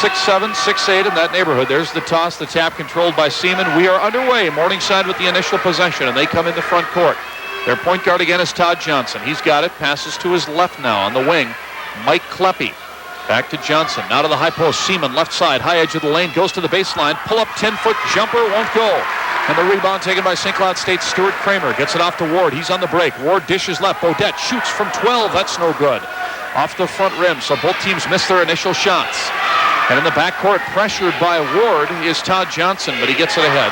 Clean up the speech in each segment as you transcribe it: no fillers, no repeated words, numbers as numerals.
6'7", 6'8", in that neighborhood. There's the toss, the tap controlled by Seaman. We are underway. Morningside with the initial possession, and they come in the front court. Their point guard again is Todd Johnson. He's got it. Passes to his left now on the wing. Mike Kleppe. Back to Johnson. Now to the high post. Seaman left side. High edge of the lane. Goes to the baseline. Pull up 10-foot jumper. Won't go. And the rebound taken by St. Cloud State's Stuart Kramer. Gets it off to Ward. He's on the break. Ward dishes left. Bodette shoots from 12. That's no good. Off the front rim. So both teams miss their initial shots. And in the backcourt, pressured by Ward, is Todd Johnson. But he gets it ahead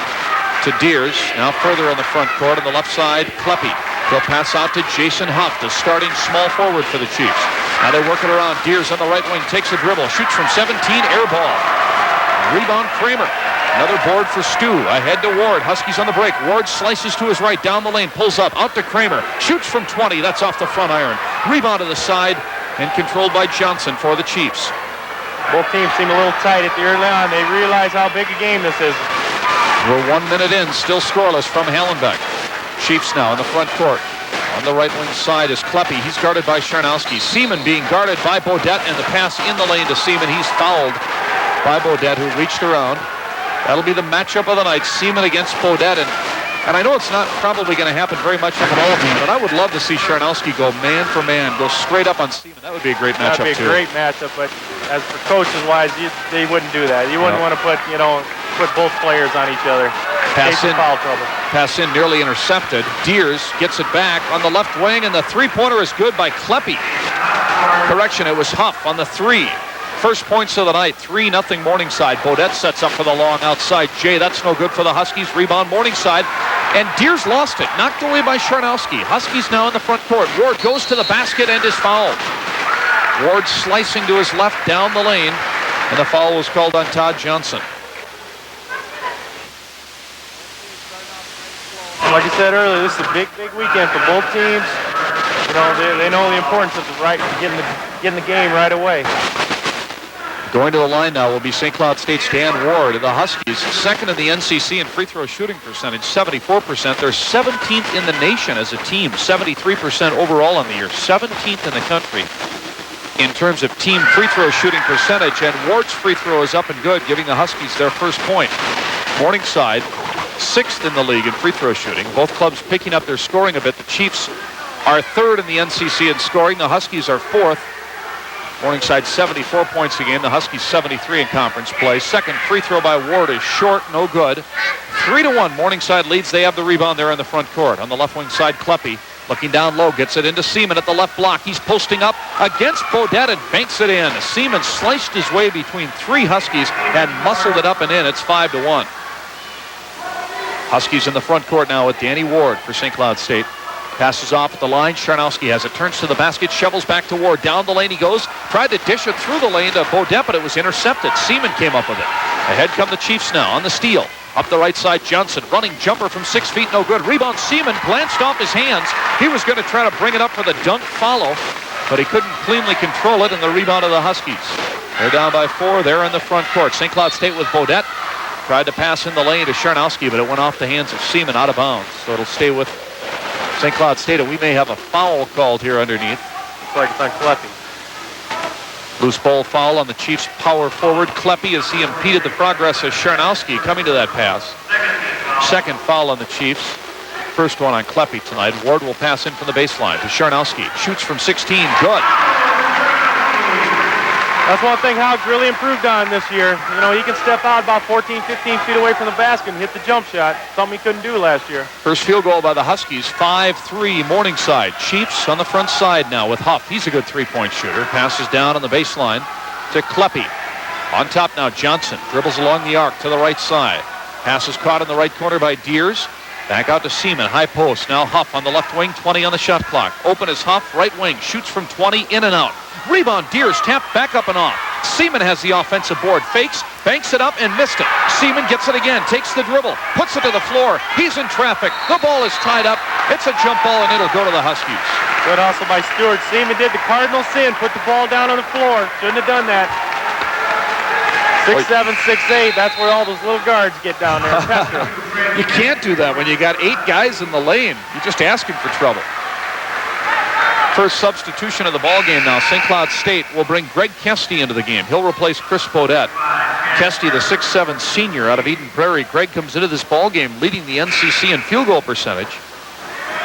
to Deers. Now further on the front court. On the left side, Kleppe. He'll pass out to Jason Huff, the starting small forward for the Chiefs. Now they work it around. Deers on the right wing, takes a dribble, shoots from 17, air ball. Rebound Kramer. Another board for Stu. Ahead to Ward. Huskies on the break. Ward slices to his right, down the lane, pulls up, out to Kramer. Shoots from 20. That's off the front iron. Rebound to the side and controlled by Johnson for the Chiefs. Both teams seem a little tight at the early on. They realize how big a game this is. We're 1 minute in, still scoreless from Hallenbeck. Chiefs now in the front court. On the right wing side is Kleppe. He's guarded by Charnowski. Seaman being guarded by Bodette, and the pass in the lane to Seaman. He's fouled by Bodette, who reached around. That'll be the matchup of the night, Seaman against Bodette. And I know it's not probably going to happen very much in the ball game, but I would love to see Charnowski go man for man, go straight up on Seaman. That would be a great matchup, too. That would be a great matchup, but as for coaches-wise, they wouldn't do that. You wouldn't want to put both players on each other. Pass in, foul trouble. Pass in, nearly intercepted. Deers gets it back on the left wing, and the three-pointer is good by Kleppe. Correction, it was Huff on the three. First points of the night, 3-0 Morningside. Bodette sets up for the long outside Jay. That's no good for the Huskies. Rebound Morningside. And Deers lost it. Knocked away by Charnowski. Huskies now in the front court. Ward goes to the basket and is fouled. Ward slicing to his left down the lane. And the foul was called on Todd Johnson. Like I said earlier, this is a big weekend for both teams. They know the importance of getting the game right away. Going to the line now will be St. Cloud State's Dan Ward. The Huskies, second in the NCC in free throw shooting percentage, 74%. They're 17th in the nation as a team, 73% overall on the year, 17th in the country in terms of team free throw shooting percentage. And Ward's free throw is up and good, giving the Huskies their first point. Morningside, 6th in the league in free throw shooting. Both clubs picking up their scoring a bit. The Chiefs are 3rd in the NCC in scoring. The Huskies are 4th. Morningside 74 points a game. The Huskies 73 in conference play. Second free throw by Ward is short, no good. 3-1 Morningside leads. They have the rebound there in the front court. On the left wing side, Kleppe looking down low, gets it into Seaman at the left block. He's posting up against Bodette and banks it in. Seaman sliced his way between 3 Huskies and muscled it up and in. It's 5-1. Huskies in the front court now with Danny Ward for St. Cloud State. Passes off at the line. Charnowski has it. Turns to the basket. Shovels back to Ward. Down the lane he goes. Tried to dish it through the lane to Bodette, but it was intercepted. Seaman came up with it. Ahead come the Chiefs now on the steal. Up the right side, Johnson. Running jumper from 6 feet. No good. Rebound. Seaman glanced off his hands. He was going to try to bring it up for the dunk follow, but he couldn't cleanly control it, and the rebound of the Huskies. They're down by 4. They're in the front court. St. Cloud State with Bodette. Tried to pass in the lane to Charnowski, but it went off the hands of Seaman out of bounds. So it'll stay with St. Cloud State, and we may have a foul called here underneath. Looks like it's on Kleppe. Loose ball foul on the Chiefs' power forward, Kleppe, as he impeded the progress of Charnowski coming to that pass. Second foul on the Chiefs. First one on Kleppe tonight. Ward will pass in from the baseline to Charnowski. Shoots from 16. Good. That's one thing Howard's really improved on this year. He can step out about 14, 15 feet away from the basket and hit the jump shot. Something he couldn't do last year. First field goal by the Huskies, 5-3 Morningside. Chiefs on the front side now with Huff. He's a good three-point shooter. Passes down on the baseline to Kleppe. On top now, Johnson dribbles along the arc to the right side. Pass is caught in the right corner by Deers. Back out to Seaman, high post. Now Huff on the left wing, 20 on the shot clock. Open is Huff, right wing, shoots from 20, in and out. Rebound, Deers tapped back up and off. Seaman has the offensive board, fakes, banks it up, and missed it. Seaman gets it again, takes the dribble, puts it to the floor. He's in traffic. The ball is tied up. It's a jump ball, and it'll go to the Huskies. Good hustle by Stewart. Seaman did the Cardinal sin, put the ball down on the floor. Shouldn't have done that. 6'7", 6'8", that's where all those little guards get down there. You can't do that when you got 8 guys in the lane. You're just asking for trouble. First substitution of the ball game now. St. Cloud State will bring Greg Kesty into the game. He'll replace Chris Bodette. Kesty, the 6'7 senior out of Eden Prairie. Greg comes into this ball game leading the NCC in field goal percentage.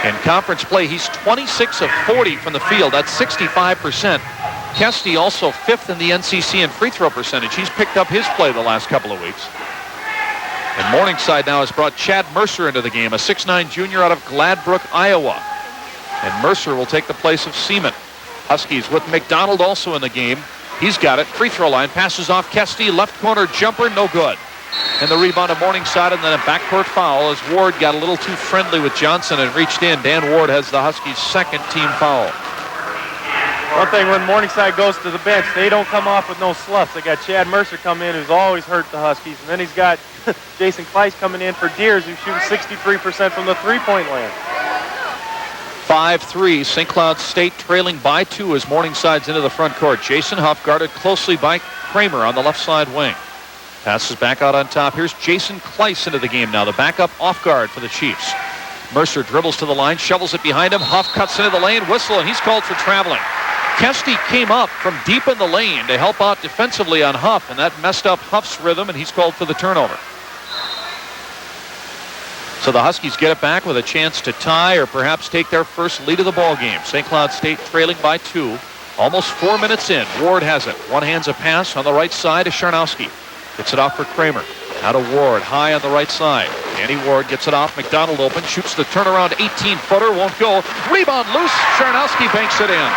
In conference play, he's 26 of 40 from the field. That's 65%. Kesty also 5th in the NCC in free throw percentage. He's picked up his play the last couple of weeks. And Morningside now has brought Chad Mercer into the game, a 6'9 junior out of Gladbrook, Iowa. And Mercer will take the place of Seaman. Huskies with McDonald also in the game. He's got it. Free throw line. Passes off Kesty. Left corner jumper. No good. And the rebound of Morningside, and then a backcourt foul as Ward got a little too friendly with Johnson and reached in. Dan Ward has the Huskies' second team foul. One thing, when Morningside goes to the bench, they don't come off with no sloughs. They got Chad Mercer come in, who's always hurt the Huskies. And then he's got Jason Kleiss coming in for Deers, who's shooting 63% from the three-point land. 5-3, St. Cloud State trailing by 2 as Morningside's into the front court. Jason Huff guarded closely by Kramer on the left side wing. Passes back out on top. Here's Jason Kleiss into the game now, the backup off guard for the Chiefs. Mercer dribbles to the line, shovels it behind him. Huff cuts into the lane, whistle, and he's called for traveling. Kesty came up from deep in the lane to help out defensively on Huff, and that messed up Huff's rhythm, and he's called for the turnover. So the Huskies get it back with a chance to tie or perhaps take their first lead of the ball game. St. Cloud State trailing by 2. Almost 4 minutes in. Ward has it. One hands a pass on the right side to Sharnowski. Gets it off for Kramer. Now to Ward, high on the right side. Danny Ward gets it off. McDonald open, shoots the turnaround 18-footer, won't go. Rebound loose. Sharnowski banks it in.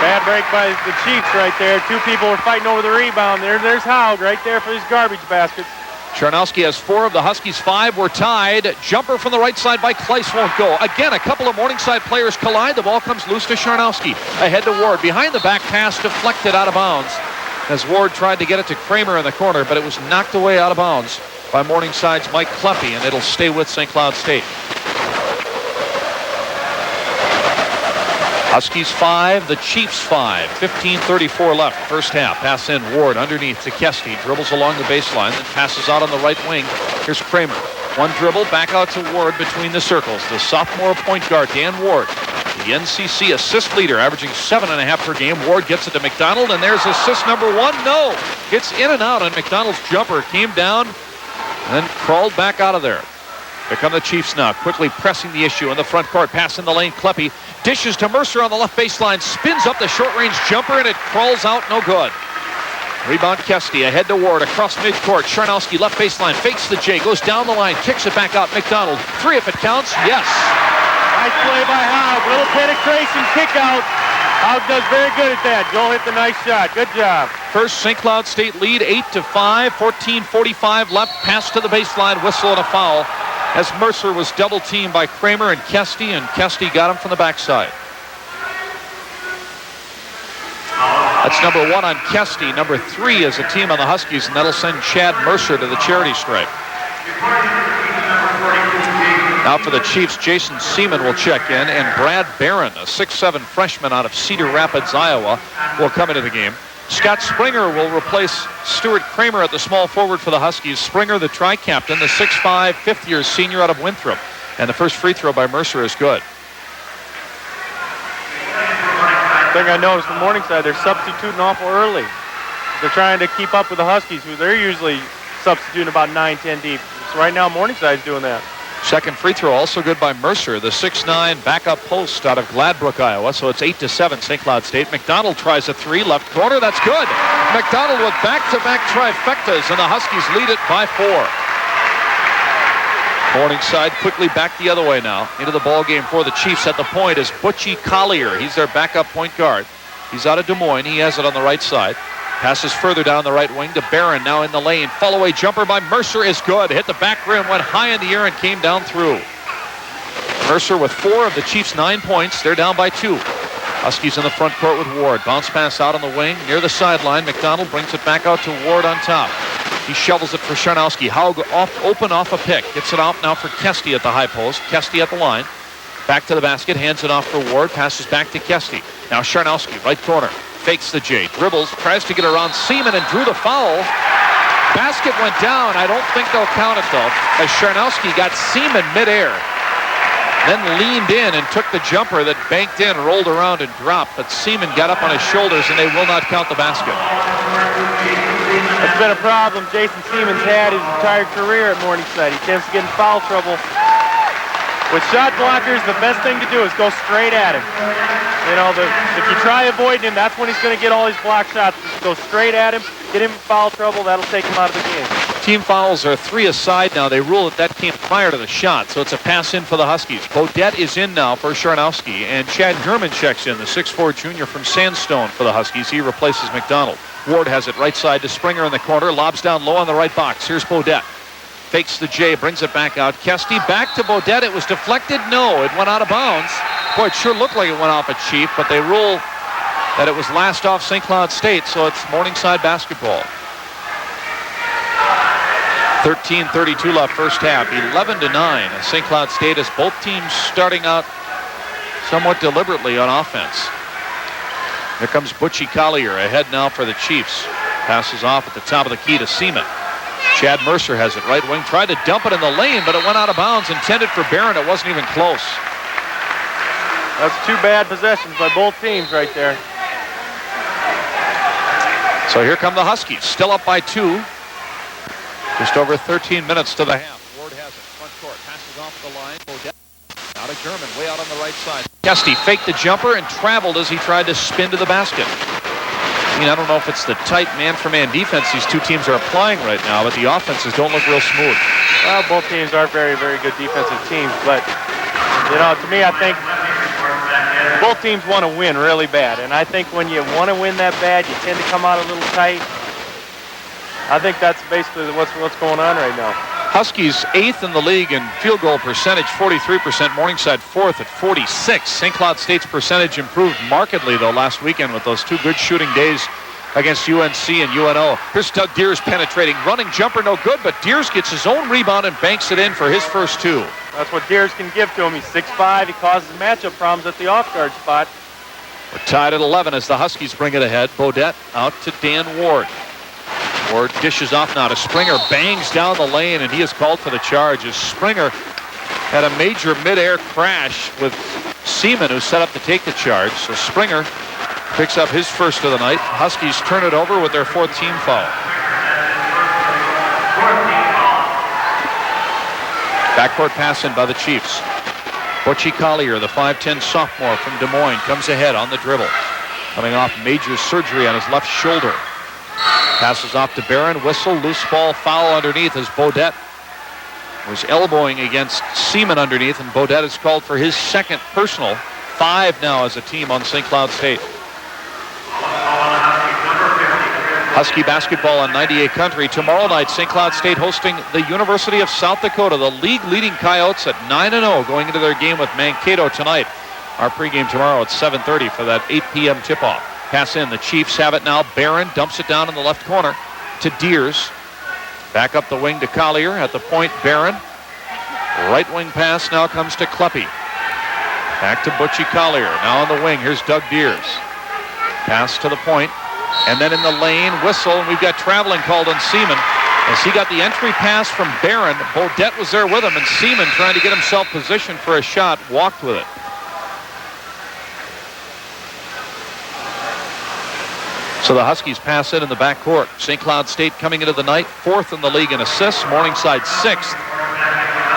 Bad break by the Chiefs right there. Two people were fighting over the rebound. There's Haug right there for his garbage baskets. Sharnowski has 4 of the Huskies' 5 were tied. Jumper from the right side by Kleiss won't go. Again, a couple of Morningside players collide. The ball comes loose to Sharnowski. Ahead to Ward. Behind the back pass deflected out of bounds as Ward tried to get it to Kramer in the corner, but it was knocked away out of bounds by Morningside's Mike Kleppe, and it'll stay with St. Cloud State. Huskies 5, the Chiefs 5. 15:34 left, first half. Pass in, Ward underneath to Kesty. Dribbles along the baseline, then passes out on the right wing. Here's Kramer. One dribble, back out to Ward between the circles. The sophomore point guard, Dan Ward, the NCC assist leader, averaging 7.5 per game. Ward gets it to McDonald, and there's assist number 1. No! It's in and out, and McDonald's jumper came down and then crawled back out of there. Here come the Chiefs now, quickly pressing the issue in the front court. Pass in the lane, Kleppe dishes to Mercer on the left baseline, spins up the short-range jumper, and it crawls out, no good. Rebound Kesty, ahead to Ward, across midcourt. Sharnowski, left baseline, fakes the J, goes down the line, kicks it back out. McDonald, 3 if it counts, yes. Nice play by Haug, little penetration kick out. Haug does very good at that. Joel hit the nice shot, good job. First St. Cloud State lead, 8-5, 14:45 left, pass to the baseline, whistle and a foul, as Mercer was double-teamed by Kramer and Kesty got him from the backside. That's number 1 on Kesty. Number 3 is a team on the Huskies, and that'll send Chad Mercer to the charity stripe. Now for the Chiefs, Jason Seaman will check in, and Brad Barron, a 6'7 freshman out of Cedar Rapids, Iowa, will come into the game. Scott Springer will replace Stuart Kramer at the small forward for the Huskies. Springer, the tri-captain, the 6'5", fifth-year senior out of Winthrop. And the first free throw by Mercer is good. Thing I noticed from Morningside, they're substituting awful early. They're trying to keep up with the Huskies, who they're usually substituting about 9-10 deep. So right now, Morningside's doing that. Second free throw also good by Mercer, the 6'9 backup post out of Gladbrook, Iowa. So it's 8-7 St. Cloud State. McDonald tries a 3, left corner. That's good. McDonald with back-to-back trifectas, and the Huskies lead it by 4. Morningside quickly back the other way now. Into the ball game for the Chiefs. At the point is Butchie Collier. He's their backup point guard. He's out of Des Moines. He has it on the right side. Passes further down the right wing to Barron, now in the lane. Fall-away jumper by Mercer is good. Hit the back rim, went high in the air, and came down through. Mercer with 4 of the Chiefs' 9 points. They're down by 2. Huskies in the front court with Ward. Bounce pass out on the wing near the sideline. McDonald brings it back out to Ward on top. He shovels it for Sharnowski. Haug open off a pick. Gets it out now for Kesty at the high post. Kesty at the line. Back to the basket. Hands it off for Ward. Passes back to Kesty. Now Sharnowski, right corner. Fakes the J. Dribbles. Tries to get around Seaman and drew the foul. Basket went down. I don't think they'll count it, though, as Sharnowski got Seaman midair. then leaned in and took the jumper that banked in, rolled around and dropped. But Seaman got up on his shoulders, and they will not count the basket. That's been a problem Jason Seaman's had his entire career at Morningside. He tends to get in foul trouble. With shot blockers, the best thing to do is go straight at him. You know, if you try avoiding him, that's when he's going to get all his block shots. Just go straight at him, get him in foul trouble. That'll take him out of the game. Team fouls are 3 aside now. They rule that came prior to the shot, so it's a pass in for the Huskies. Bodette is in now for Sharnowski, and Chad Herman checks in, the 6'4 junior from Sandstone for the Huskies. He replaces McDonald. Ward has it right side to Springer in the corner, lobs down low on the right box. Here's Bodette. Fakes the J, brings it back out. Kesty back to Bodette. It was deflected. No, it went out of bounds. Boy, it sure looked like it went off at Chief, but they rule that it was last off St. Cloud State, so it's Morningside basketball. 13:32 left first half, 11-9. St. Cloud State has both teams starting out somewhat deliberately on offense. Here comes Butchie Collier ahead now for the Chiefs. Passes off at the top of the key to Seaman. Chad Mercer has it right wing. Tried to dump it in the lane, but it went out of bounds. Intended for Barron. It wasn't even close. That's 2 bad possessions by both teams right there. So here come the Huskies. Still up by 2. Just over 13 minutes to the half. Ward has it. Front court. Passes off the line. Bodette. Out of German. Way out on the right side. Kesty faked the jumper and traveled as he tried to spin to the basket. I mean, I don't know if it's the tight man-for-man defense these two teams are applying right now, but the offenses don't look real smooth. Well, both teams are very, very good defensive teams, but, you know, to me, I think both teams want to win really bad, and I think when you want to win that bad, you tend to come out a little tight. I think that's basically what's going on right now. Huskies 8th in the league in field goal percentage, 43%. Morningside 4th at 46. St. Cloud State's percentage improved markedly, though, last weekend with those 2 good shooting days against UNC and UNO. Here's Doug Deers penetrating. Running jumper, no good, but Deers gets his own rebound and banks it in for his first 2. That's what Deers can give to him. He's 6'5". He causes matchup problems at the off-guard spot. We're tied at 11 as the Huskies bring it ahead. Bodette out to Dan Ward. Ward dishes off now to Springer, bangs down the lane, and he is called for the charge as Springer had a major midair crash with Seaman, who set up to take the charge. So Springer picks up his first of the night. Huskies turn it over with their 4th team foul. Backcourt pass in by the Chiefs. Butchie Collier, the 5'10 sophomore from Des Moines, comes ahead on the dribble. Coming off major surgery on his left shoulder. Passes off to Barron. Whistle. Loose ball. Foul underneath as Bodette was elbowing against Seaman underneath, and Bodette is called for his 2nd personal. 5 now as a team on St. Cloud State. Husky basketball on 98 Country. Tomorrow night, St. Cloud State hosting the University of South Dakota. The league-leading Coyotes at 9-0 going into their game with Mankato tonight. Our pregame tomorrow at 7:30 for that 8 p.m. tip-off. Pass in. The Chiefs have it now. Barron dumps it down in the left corner to Deers. Back up the wing to Collier. At the point, Barron. Right wing pass now comes to Kleppe. Back to Butchie Collier. Now on the wing. Here's Doug Deers. Pass to the point. And then in the lane, whistle. And we've got traveling called on Seaman as he got the entry pass from Barron. Bodette was there with him, and Seaman, trying to get himself positioned for a shot, walked with it. So the Huskies pass it in the backcourt. St. Cloud State coming into the night 4th in the league in assists. Morningside 6th.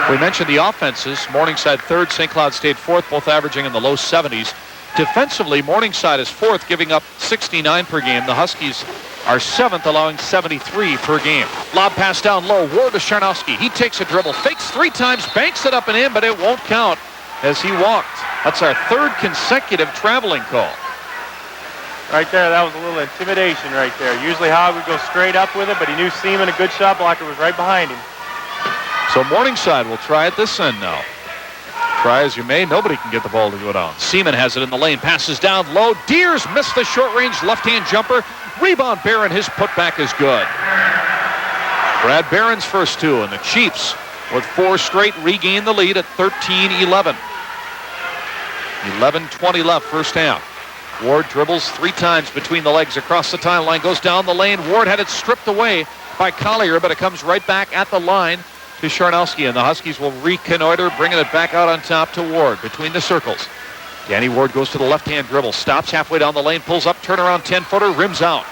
We mentioned the offenses. Morningside 3rd, St. Cloud State 4th, both averaging in the low 70s. Defensively, Morningside is 4th, giving up 69 per game. The Huskies are 7th, allowing 73 per game. Lob pass down low. Ward to Sharnowski. He takes a dribble, fakes 3 times, banks it up and in, but it won't count as he walked. That's our 3rd consecutive traveling call. Right there, that was a little intimidation right there. Usually Hogg would go straight up with it, but he knew Seaman, a good shot blocker, was right behind him. So Morningside will try at this end now. Try as you may, nobody can get the ball to go down. Seaman has it in the lane, passes down low. Deers missed the short-range left-hand jumper. Rebound Barron, his putback is good. Brad Barron's first 2, and the Chiefs, with 4 straight, regain the lead at 13-11. 11:20 left first half. Ward dribbles 3 times between the legs across the timeline, goes down the lane. Ward had it stripped away by Collier, but it comes right back at the line to Charnowski, and the Huskies will reconnoiter, bringing it back out on top to Ward between the circles. Danny Ward goes to the left-hand dribble, stops halfway down the lane, pulls up, turnaround 10-footer, rims out.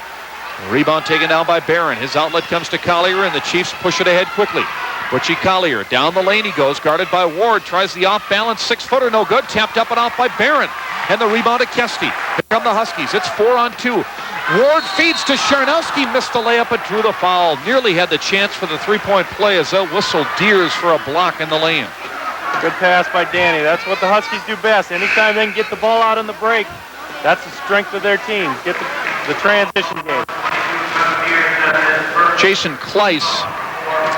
Rebound taken down by Barron. His outlet comes to Collier, and the Chiefs push it ahead quickly. Butchie Collier, down the lane he goes, guarded by Ward, tries the off-balance 6-footer, no good, tapped up and out by Barron. And the rebound to Kesty. Here come the Huskies. It's 4-on-2. Ward feeds to Charnowski, missed the layup but drew the foul. Nearly had the chance for the three-point play as they'll whistle Deers for a block in the lane. Good pass by Danny. That's what the Huskies do best. Anytime they can get the ball out on the break, that's the strength of their team. Get the transition game. Jason Kleiss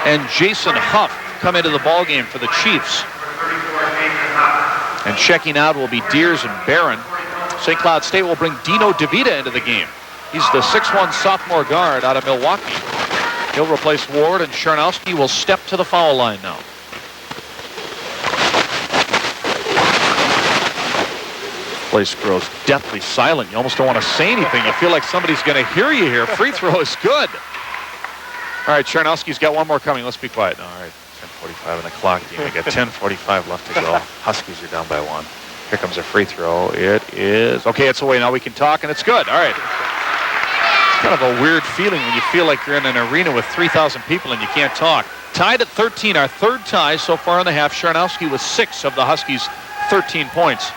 and Jason Huff come into the ball game for the Chiefs. And checking out will be Deers and Barron. St. Cloud State will bring Dino DeVita into the game. He's the 6'1" sophomore guard out of Milwaukee. He'll replace Ward, and Charnowski will step to the foul line now. Place grows deathly silent. You almost don't want to say anything. You feel like somebody's going to hear you here. Free throw is good. All right, Charnowski's got one more coming. Let's be quiet now. All right, 10:45 on the clock. We got 10:45 left to go. Huskies are down by 1. Here comes a free throw. It is okay. It's away now. We can talk, and it's good. All right. It's kind of a weird feeling when you feel like you're in an arena with 3,000 people and you can't talk. Tied at 13, our third tie so far in the half. Charnowski with 6 of the Huskies' 13 points.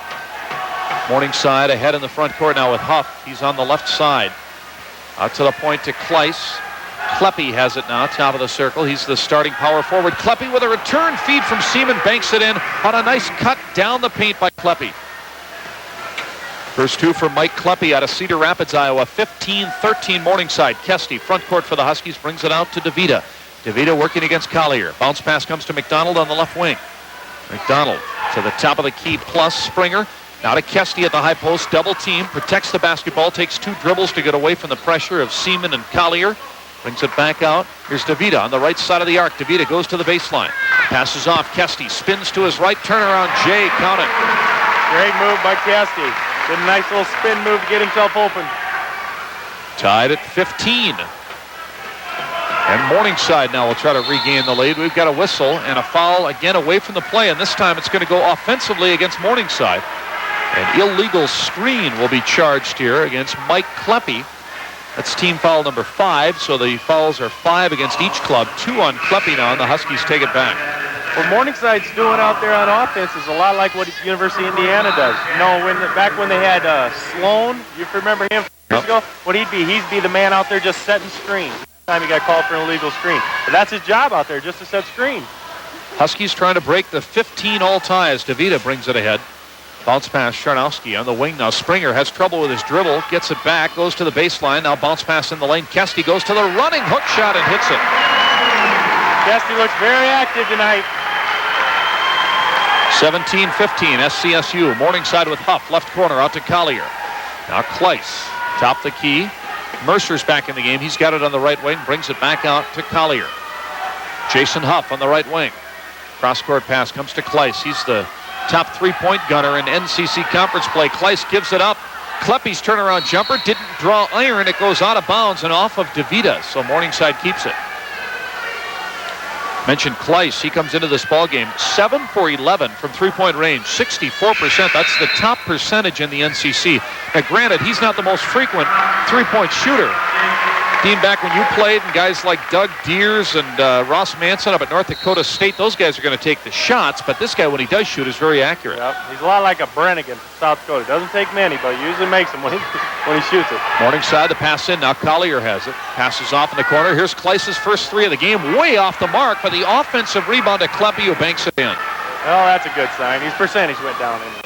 Morningside ahead in the front court now with Huff. He's on the left side. Out to the point to Kleiss. Kleppe has it now, top of the circle. He's the starting power forward. Kleppe with a return feed from Seaman, banks it in on a nice cut down the paint by Kleppe. First 2 for Mike Kleppe out of Cedar Rapids, Iowa. 15-13 Morningside. Kesty, front court for the Huskies, brings it out to DeVita. DeVita working against Collier. Bounce pass comes to McDonald on the left wing. McDonald to the top of the key, plus Springer. Now to Kesty at the high post, double team, protects the basketball, takes 2 dribbles to get away from the pressure of Seaman and Collier. Brings it back out. Here's DeVita on the right side of the arc. DeVita goes to the baseline. Passes off. Kesty spins to his right. Turnaround. Jay, count it. Great move by Kesty. Did a nice little spin move to get himself open. Tied at 15. And Morningside now will try to regain the lead. We've got a whistle and a foul again away from the play. And this time it's going to go offensively against Morningside. An illegal screen will be charged here against Mike Kleppe. That's team foul number 5, so the fouls are 5 against each club. 2 on Kleppe now, and the Huskies take it back. What Morningside's doing out there on offense is a lot like what University of Indiana does. You know, back when they had Sloan, you remember him years ago? What he'd be the man out there just setting screens. Time he got called for an illegal screen. But that's his job out there, just to set screens. Huskies trying to break the 15 all ties. DeVita brings it ahead. Bounce pass, Charnowski on the wing now. Springer has trouble with his dribble, gets it back, goes to the baseline. Now bounce pass in the lane. Kesty goes to the running hook shot and hits it. Kesty looks very active tonight. 17-15, SCSU. Morningside with Huff, left corner out to Collier. Now Kleiss, top the key. Mercer's back in the game. He's got it on the right wing, brings it back out to Collier. Jason Huff on the right wing. Cross-court pass comes to Kleiss. He's the top 3-point gunner in NCC conference play. Kleiss gives it up. Kleppe's turnaround jumper didn't draw iron. It goes out of bounds and off of DeVita, so Morningside keeps it. Mentioned Kleiss. He comes into this ball game 7 for 11 from 3-point range, 64%. That's the top percentage in the NCC. Now, granted, he's not the most frequent 3-point shooter. Dean, back when you played, and guys like Doug Deers and Ross Manson up at North Dakota State, those guys are going to take the shots, but this guy, when he does shoot, is very accurate. Yep. He's a lot like a Brennigan from South Dakota. Doesn't take many, but he usually makes them when he shoots it. Morningside, the pass in. Now Collier has it. Passes off in the corner. Here's Kleiss's first 3 of the game. Way off the mark, but the offensive rebound to Kleppe, who banks it in. Well, that's a good sign. His percentage went down anyway.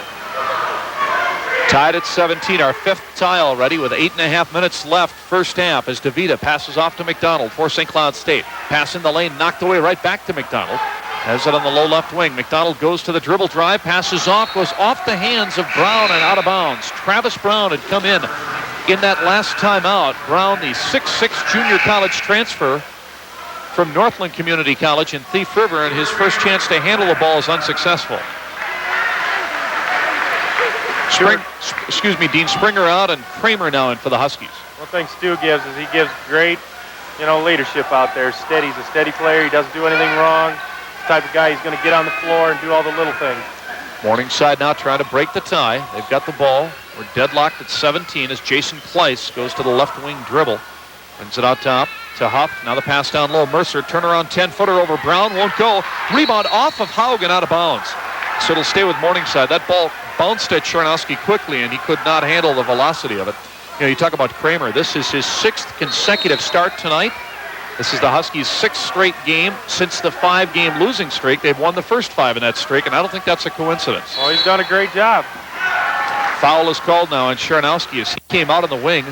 Tied at 17, our 5th tie already with 8.5 minutes left. First half as DeVita passes off to McDonald for St. Cloud State. Pass in the lane, knocked away right back to McDonald. Has it on the low left wing. McDonald goes to the dribble drive, passes off, goes off the hands of Brown and out of bounds. Travis Brown had come in that last timeout. Brown, the 6'6" junior college transfer from Northland Community College in Thief River, and his first chance to handle the ball is unsuccessful. Dean Springer out and Kramer now in for the Huskies. One thing Stu gives is he gives great, leadership out there. Steady. He's a steady player. He doesn't do anything wrong. the type of guy who's going to get on the floor and do all the little things. Morningside now trying to break the tie. They've got the ball. We're deadlocked at 17 as Jason Kleiss goes to the left wing dribble. Brings it out top to Huff. Now the pass down low. Mercer, turnaround 10-footer over Brown. Won't go. Rebound off of Haugen out of bounds. So it'll stay with Morningside. That ball bounced at Charnowski quickly, and he could not handle the velocity of it. You know, you talk about Kramer. This is his 6th consecutive start tonight. This is the Huskies' 6th straight game since the 5-game losing streak. They've won the first 5 in that streak, and I don't think that's a coincidence. Oh, he's done a great job. Foul is called now on Charnowski as he came out on the wing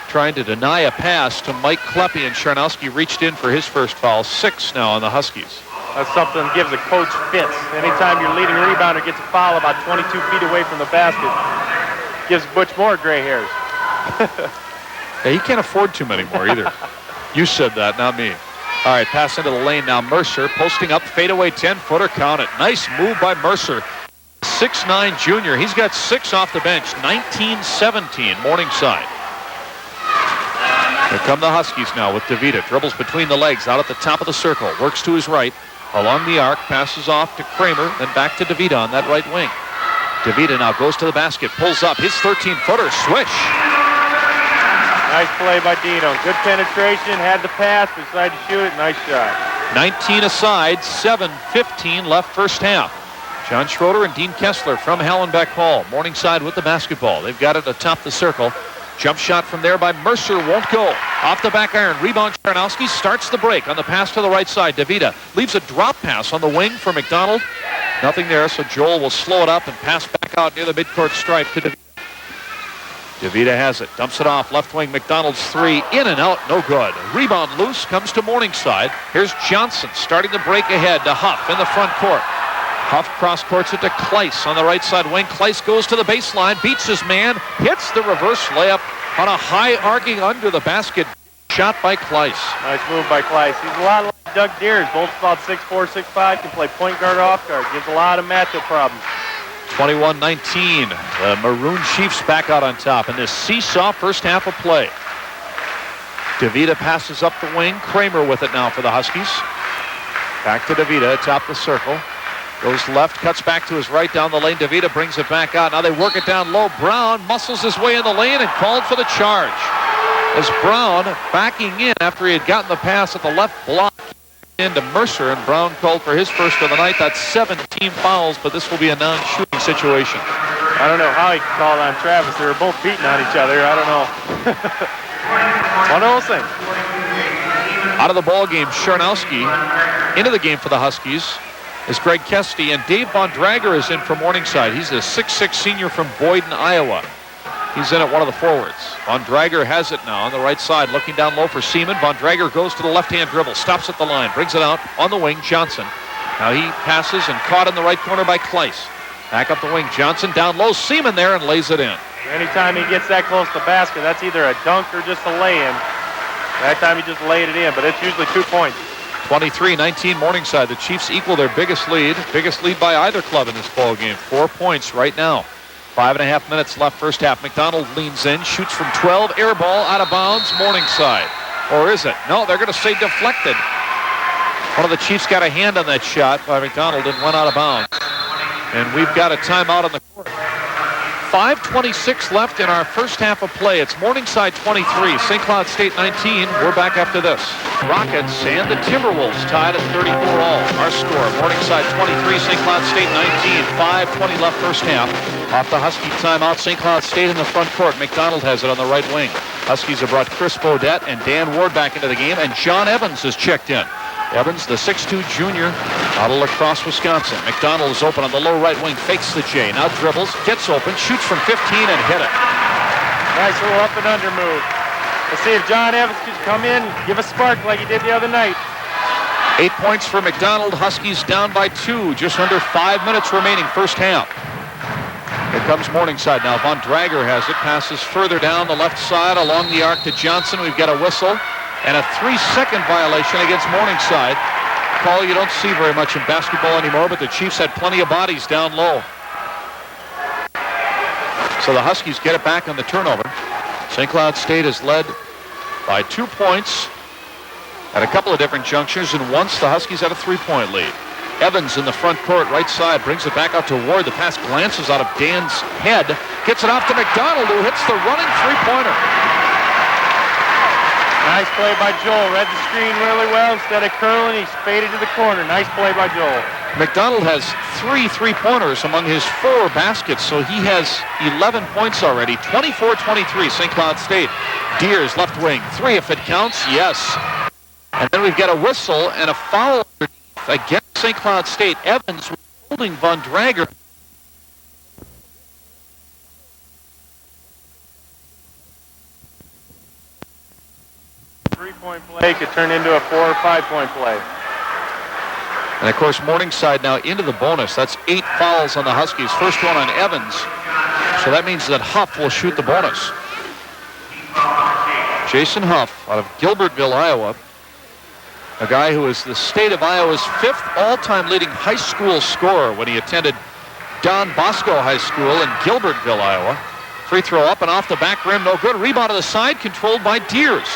trying to deny a pass to Mike Kleppe, and Charnowski reached in for his first foul. 6 now on the Huskies. That's something that gives a coach fits. Anytime your leading rebounder gets a foul about 22 feet away from the basket, gives Butch more gray hairs. Yeah, he can't afford too many more either. You said that, not me. All right, pass into the lane now. Mercer posting up, fadeaway 10-footer, count it. Nice move by Mercer. 6'9" junior. He's got 6 off the bench. 19-17, Morningside. Here come the Huskies now with DeVita. Dribbles between the legs, out at the top of the circle. Works to his right. Along the arc, passes off to Kramer, then back to DeVita on that right wing. DeVita now goes to the basket, pulls up. His 13-footer, swish. Nice play by Dino. Good penetration, had the pass, decided to shoot it. Nice shot. 19 aside, 7:15 left first half. John Schroeder and Dean Kessler from Hallenbeck Hall. Morningside with the basketball. They've got it atop the circle. Jump shot from there by Mercer, won't go. Off the back iron, rebound Charnowski, starts the break on the pass to the right side. DeVita leaves a drop pass on the wing for McDonald. Nothing there, so Joel will slow it up and pass back out near the midcourt stripe to DeVita. DeVita has it, dumps it off, left wing, McDonald's 3, in and out, no good. Rebound loose, comes to Morningside. Here's Johnson starting the break ahead to Huff in the front court. Huff cross-courts it to Kleiss on the right side wing. Kleiss goes to the baseline, beats his man, hits the reverse layup on a high arcing under the basket. Shot by Kleiss. Nice move by Kleiss. He's a lot like Doug Deers, both about 6'4", 6'5", can play point guard, off guard. Gives a lot of matchup problems. 21-19. The Maroon Chiefs back out on top in this seesaw first half of play. DeVita passes up the wing. Kramer with it now for the Huskies. Back to DeVita atop the circle. Goes left, cuts back to his right down the lane. DeVita brings it back out. Now they work it down low. Brown muscles his way in the lane and called for the charge. As Brown backing in after he had gotten the pass at the left block into Mercer, and Brown called for his first of the night. That's 7 team fouls, but this will be a non-shooting situation. I don't know how he called on Travis. They were both beating on each other. I don't know. One of those things. Out of the ball game, Charnowski into the game for the Huskies is Greg Kesty, and Dave Von Drager is in for Morningside. He's a 6'6" senior from Boyden, Iowa. He's in at one of the forwards. Von Drager has it now on the right side, looking down low for Seaman. Von Drager goes to the left-hand dribble, stops at the line, brings it out on the wing, Johnson. Now he passes and caught in the right corner by Kleiss. Back up the wing, Johnson down low, Seaman there and lays it in. Anytime he gets that close to the basket, that's either a dunk or just a lay-in. That time he just laid it in, but it's usually 2 points. 23-19 Morningside. The Chiefs equal their biggest lead by either club in this ball game. 4 points right now. 5.5 minutes left first half. McDonald leans in, shoots from 12, air ball out of bounds, Morningside. Or is it? No, they're going to say deflected. One of the Chiefs got a hand on that shot by McDonald and went out of bounds. And we've got a timeout on the court. 5:26 left in our first half of play. It's Morningside 23, St. Cloud State 19. We're back after this. Rockets and the Timberwolves tied at 34 all. Our score, Morningside 23, St. Cloud State 19. 5:20 left first half. Off the Husky timeout, St. Cloud State in the front court. McDonald has it on the right wing. Huskies have brought Chris Bodette and Dan Ward back into the game, and John Evans has checked in. Evans, the 6'2 junior out of La Crosse, Wisconsin. McDonald is open on the low right wing, fakes the J, now dribbles, gets open, shoots from 15 and hit it. Nice little up and under move. Let's see if John Evans can come in and give a spark like he did the other night. 8 points for McDonald. Huskies down by 2, just under 5 minutes remaining first half. Here comes Morningside now. Von Drager has it, passes further down the left side along the arc to Johnson. We've got a whistle and a 3-second violation against Morningside. Call you don't see very much in basketball anymore, but the Chiefs had plenty of bodies down low. So the Huskies get it back on the turnover. St. Cloud State is led by 2 points at a couple of different junctures, and once the Huskies had a 3-point lead. Evans in the front court, right side, brings it back out to Ward. The pass glances out of Dan's head, gets it off to McDonald, who hits the running three-pointer. Nice play by Joel. Read the screen really well. Instead of curling, he faded to the corner. Nice play by Joel. McDonald has 3 three-pointers among his 4 baskets, so he has 11 points already. 24-23, St. Cloud State. Deers, left wing. 3 if it counts, yes. And then we've got a whistle and a foul against St. Cloud State. Evans was holding Von Drager. Three-point play could turn into a 4 or 5-point play. And of course, Morningside now into the bonus. That's 8 fouls on the Huskies. First one on Evans. So that means that Huff will shoot the bonus. Jason Huff out of Gilbertville, Iowa. A guy who is the state of Iowa's 5th all-time leading high school scorer when he attended Don Bosco High School in Gilbertville, Iowa. Free throw up and off the back rim, no good. Rebound to the side, controlled by Deers.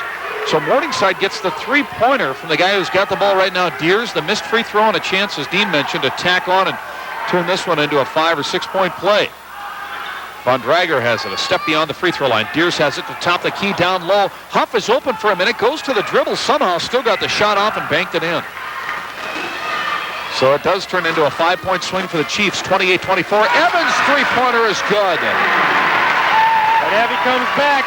So Morningside gets the three-pointer from the guy who's got the ball right now, Deers. The missed free throw and a chance, as Dean mentioned, to tack on and turn this one into a 5 or 6-point play. Von Drager has it, a step beyond the free throw line. Deers has it to top the key down low. Huff is open for a minute, goes to the dribble, somehow still got the shot off and banked it in. So it does turn into a 5-point swing for the Chiefs, 28-24. Evans' three-pointer is good. But Evie comes back.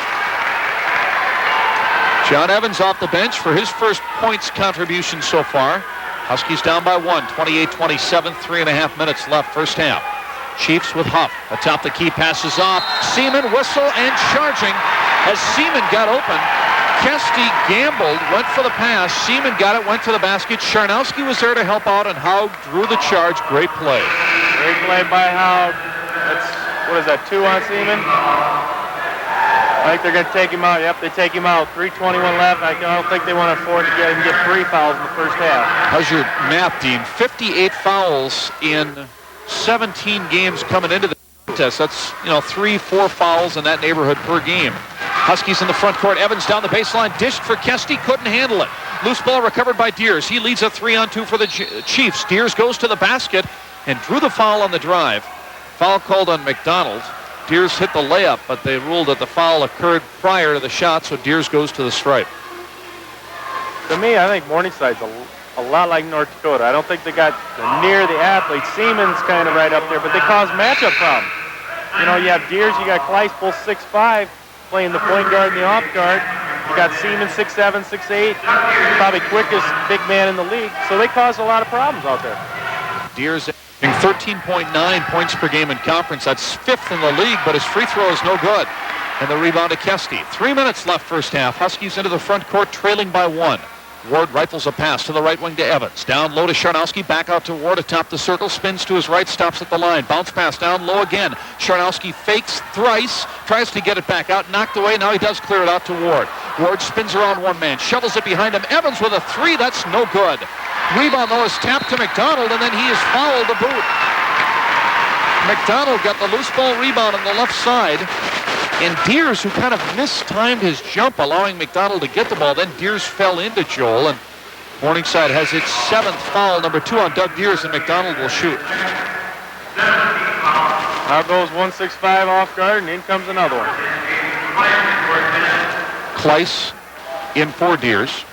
John Evans off the bench for his first points contribution so far. Huskies down by 1, 28-27, 3.5 minutes left, first half. Chiefs with Huff. Atop the key, passes off. Seaman, whistle, and charging. As Seaman got open, Kesty gambled, went for the pass. Seaman got it, went to the basket. Charnowski was there to help out, and Haug drew the charge. Great play. Great play by Haug. That's, what is that, 2 on Seaman? I think they're going to take him out. Yep, they take him out. 3:21 left. I don't think they want to afford to get 3 fouls in the first half. How's your math, Dean? 58 fouls in 17 games coming into the contest. That's, 3-4 fouls in that neighborhood per game. Huskies in the front court. Evans down the baseline. Dished for Kesty. Couldn't handle it. Loose ball recovered by Deers. He leads a 3-on-2 for the Chiefs. Deers goes to the basket and drew the foul on the drive. Foul called on McDonald. Deers hit the layup, but they ruled that the foul occurred prior to the shot, so Deers goes to the stripe. To me, I think Morningside's a lot like North Dakota. I don't think they got near the athletes. Seaman's kind of right up there, but they cause matchup problems. You have Deers, you got Kleist, both 6'5", playing the point guard and the off guard. You got Seaman, 6'7", 6'8", probably quickest big man in the league. So they cause a lot of problems out there. Deers 13.9 points per game in conference. That's 5th in the league, but his free throw is no good. And the rebound to Kesty. 3 minutes left first half. Huskies into the front court, trailing by 1. Ward rifles a pass to the right wing to Evans. Down low to Charnowski, back out to Ward atop the circle, spins to his right, stops at the line. Bounce pass down low again. Charnowski fakes thrice, tries to get it back out, knocked away. Now he does clear it out to Ward. Ward spins around one man, shovels it behind him. Evans with a 3, that's no good. Rebound though is tapped to McDonald, and then he is fouled to boot. McDonald got the loose ball rebound on the left side. And Deers, who kind of mistimed his jump, allowing McDonald to get the ball. Then Deers fell into Joel, and Morningside has its 7th foul, number 2 on Doug Deers, and McDonald will shoot. Now goes 165 off guard, and in comes another one. Kleist in for Deers.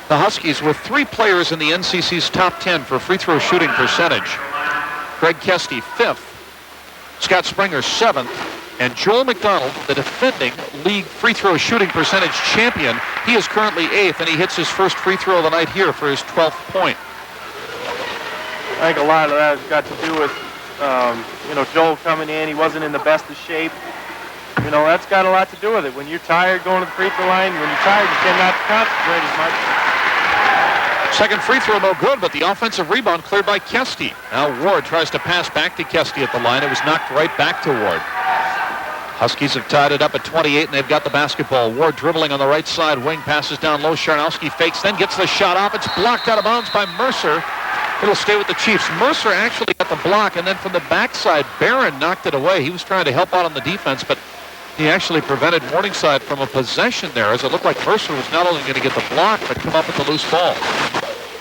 The Huskies with 3 players in the NCC's top 10 for free throw shooting percentage. Greg Kesty, 5th. Scott Springer, 7th. And Joel McDonald, the defending league free throw shooting percentage champion, he is currently 8th, and he hits his first free throw of the night here for his 12th point. I think a lot of that has got to do with, Joel coming in. He wasn't in the best of shape. That's got a lot to do with it. When you're tired going to the free throw line, when you're tired, you tend not to concentrate as much. Second free throw, no good, but the offensive rebound cleared by Kesty. Now Ward tries to pass back to Kesty at the line. It was knocked right back to Ward. Huskies have tied it up at 28, and they've got the basketball. Ward dribbling on the right side wing, passes down low. Charnowski fakes, then gets the shot off. It's blocked out of bounds by Mercer. It'll stay with the Chiefs. Mercer actually got the block, and then from the backside, Barron knocked it away. He was trying to help out on the defense, but he actually prevented Morningside from a possession there, as it looked like Mercer was not only going to get the block, but come up with the loose ball.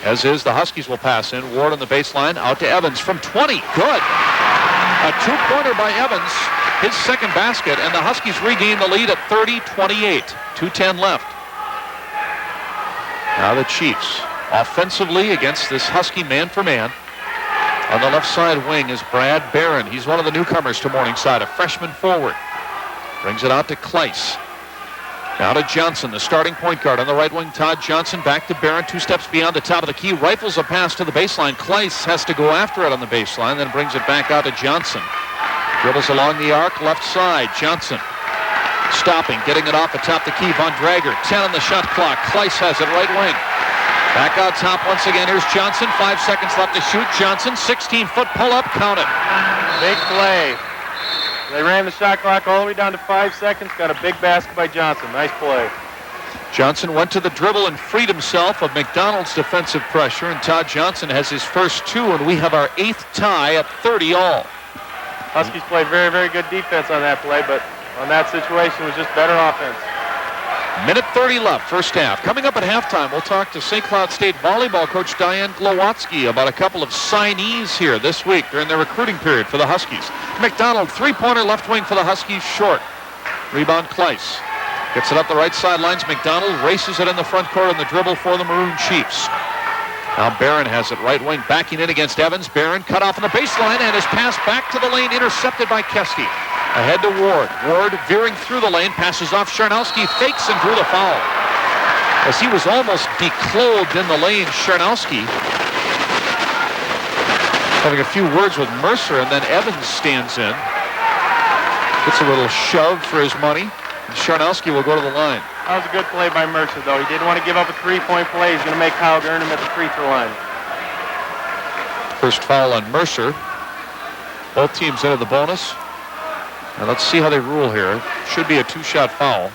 as is the Huskies will pass in. Ward on the baseline, out to Evans from 20. Good. A two-pointer by Evans, his second basket, and the Huskies regain the lead at 30-28. 2:10 left. Now the Chiefs offensively against this Husky man-for-man. On the left side wing is Brad Barron. He's one of the newcomers to Morningside, a freshman forward. Brings it out to Kleiss. Now to Johnson, the starting point guard. On the right wing, Todd Johnson back to Barron, 2 steps beyond the top of the key. Rifles a pass to the baseline. Kleiss has to go after it on the baseline, then brings it back out to Johnson. Dribbles along the arc, left side. Johnson stopping, getting it off atop the key. Von Drager, 10 on the shot clock. Kleiss has it right wing. Back out top once again. Here's Johnson. 5 seconds left to shoot. Johnson, 16-foot pull-up. Count it. Big play. They ran the shot clock all the way down to 5 seconds. Got a big basket by Johnson. Nice play. Johnson went to the dribble and freed himself of McDonald's defensive pressure, and Todd Johnson has his first 2, and we have our 8th tie at 30 all. Huskies played very, very good defense on that play, but on that situation it was just better offense. Minute 30 left, first half. Coming up at halftime, we'll talk to St. Cloud State volleyball coach Diane Glowatsky about a couple of signees here this week during their recruiting period for the Huskies. McDonald, three-pointer left wing for the Huskies, short. Rebound Kleiss. Gets it up the right sidelines. McDonald races it in the front court on the dribble for the Maroon Chiefs. Now Barron has it right wing, backing in against Evans. Barron cut off on the baseline and is passed back to the lane, intercepted by Keski. Ahead to Ward. Ward veering through the lane, passes off Charnowski, fakes and drew the foul. As he was almost declothed in the lane, Charnowski having a few words with Mercer, and then Evans stands in. Gets a little shove for his money, and Charnowski will go to the line. That was a good play by Mercer, though. He didn't want to give up a three-point play. He's going to make Kyle earn him at the free throw line. First foul on Mercer. Both teams into the bonus. Now let's see how they rule here. Should be a 2-shot foul.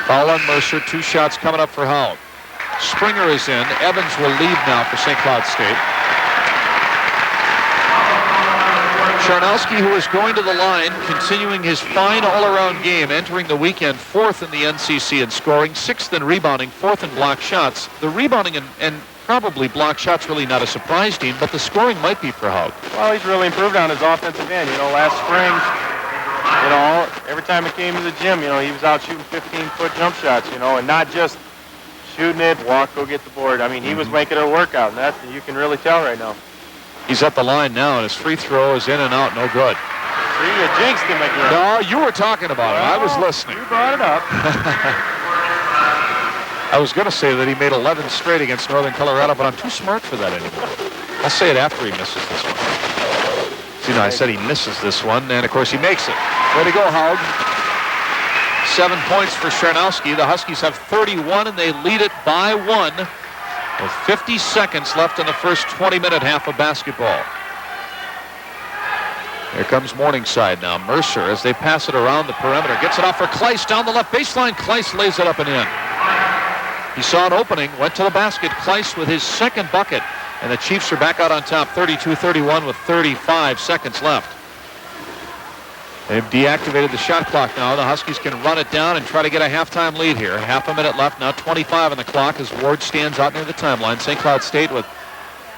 Foul on Mercer. 2 shots coming up for Howard. Springer is in. Evans will lead now for St. Cloud State. Charnowski, who is going to the line, continuing his fine all-around game, entering the weekend 4th in the NCC in scoring, 6th in rebounding, 4th in block shots. The rebounding and probably block shots really not a surprise, Dean, but the scoring might be for Howard. Well, he's really improved on his offensive end. You know, last spring, you know, every time he came to the gym, you know, he was out shooting 15-foot jump shots, you know, and not just shooting it, walk, go get the board. I mean, he was making it a workout, and that you can really tell right now. He's at the line now, and his free throw is in and out, no good. See, you jinxed him again. No, you were talking about it. I was listening. You brought it up. I was going to say that he made 11 straight against Northern Colorado, but I'm too smart for that anymore. I'll say it after he misses this one. See, no, I said he misses this one, and of course he makes it. Way to go, Howard. 7 points for Charnowski. The Huskies have 31, and they lead it by 1 with 50 seconds left in the first 20-minute half of basketball. Here comes Morningside now. Mercer, as they pass it around the perimeter, gets it off for Kleiss down the left baseline. Kleiss lays it up and in. He saw an opening, went to the basket. Kleiss with his second bucket, and the Chiefs are back out on top, 32-31 with 35 seconds left. They've deactivated the shot clock now. The Huskies can run it down and try to get a halftime lead here. Half a minute left, now 25 on the clock as Ward stands out near the timeline. St. Cloud State with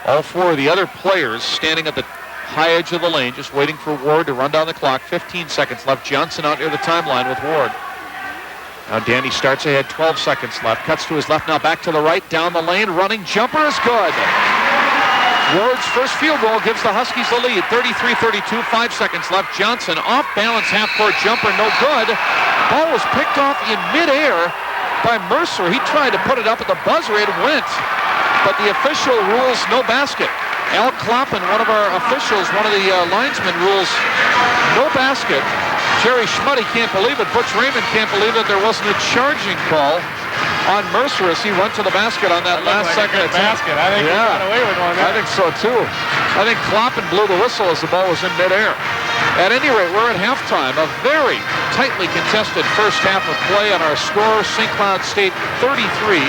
all 4 of the other players standing at the high edge of the lane, just waiting for Ward to run down the clock. 15 seconds left. Johnson out near the timeline with Ward. Now Danny starts ahead, 12 seconds left. Cuts to his left, now back to the right, down the lane, running jumper is good. Ward's first field goal gives the Huskies the lead, 33-32, 5 seconds left. Johnson off balance, half-court jumper, no good. Ball was picked off in midair by Mercer. He tried to put it up at the buzzer, it went, but the official rules no basket. Al Kloppen, one of our officials, one of the linesmen, rules no basket. Jerry Schmuddy can't believe it. Butch Raymond can't believe that there wasn't a charging call on Mercer as he went to the basket on that last second attempt. Basket. I think he got away with one there. I think so too. I think Kloppen blew the whistle as the ball was in midair. At any rate, we're at halftime. A very tightly contested first half of play on our score. St. Cloud State 33,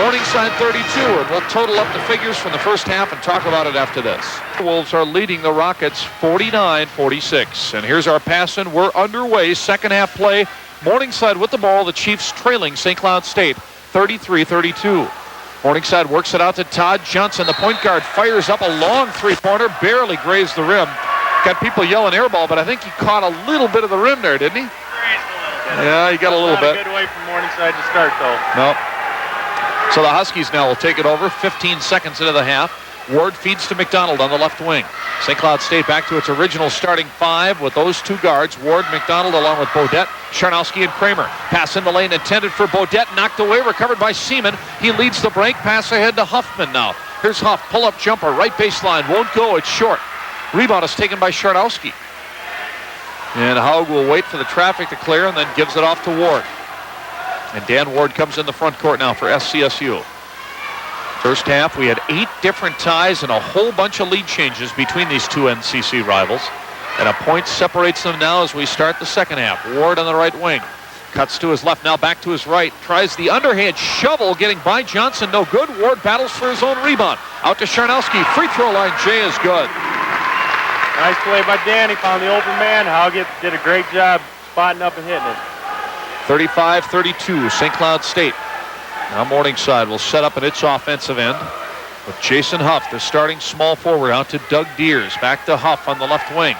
Morningside 32, and we'll total up the figures from the first half and talk about it after this. The Wolves are leading the Rockets 49-46, and here's our pass in. We're underway. Second half play. Morningside with the ball. The Chiefs trailing St. Cloud State 33-32. Morningside works it out to Todd Johnson. The point guard fires up a long three-pointer, barely grazed the rim. Got people yelling air ball, but I think he caught a little bit of the rim there, didn't he? Yeah, he got a little bit. Not a good way from Morningside to start, though. No. So the Huskies now will take it over 15 seconds into the half. Ward feeds to McDonald on the left wing. St. Cloud State back to its original starting five with those two guards, Ward, McDonald, along with Bodette, Charnowski, and Kramer. Pass in the lane intended for Bodette, knocked away, recovered by Seaman. He leads the break, pass ahead to Huffman now. Here's Huff, pull-up jumper, right baseline, won't go, it's short. Rebound is taken by Charnowski. And Haug will wait for the traffic to clear and then gives it off to Ward. And Dan Ward comes in the front court now for SCSU. First half, we had 8 different ties and a whole bunch of lead changes between these two NCC rivals. And a point separates them now as we start the second half. Ward on the right wing. Cuts to his left, now back to his right. Tries the underhand shovel, getting by Johnson. No good. Ward battles for his own rebound. Out to Charnowski. Free throw line. Jay is good. Nice play by Dan. He found the open man. Haug did a great job spotting up and hitting it. 35-32, St. Cloud State. Now Morningside will set up at its offensive end with Jason Huff, the starting small forward, out to Doug Deers. Back to Huff on the left wing.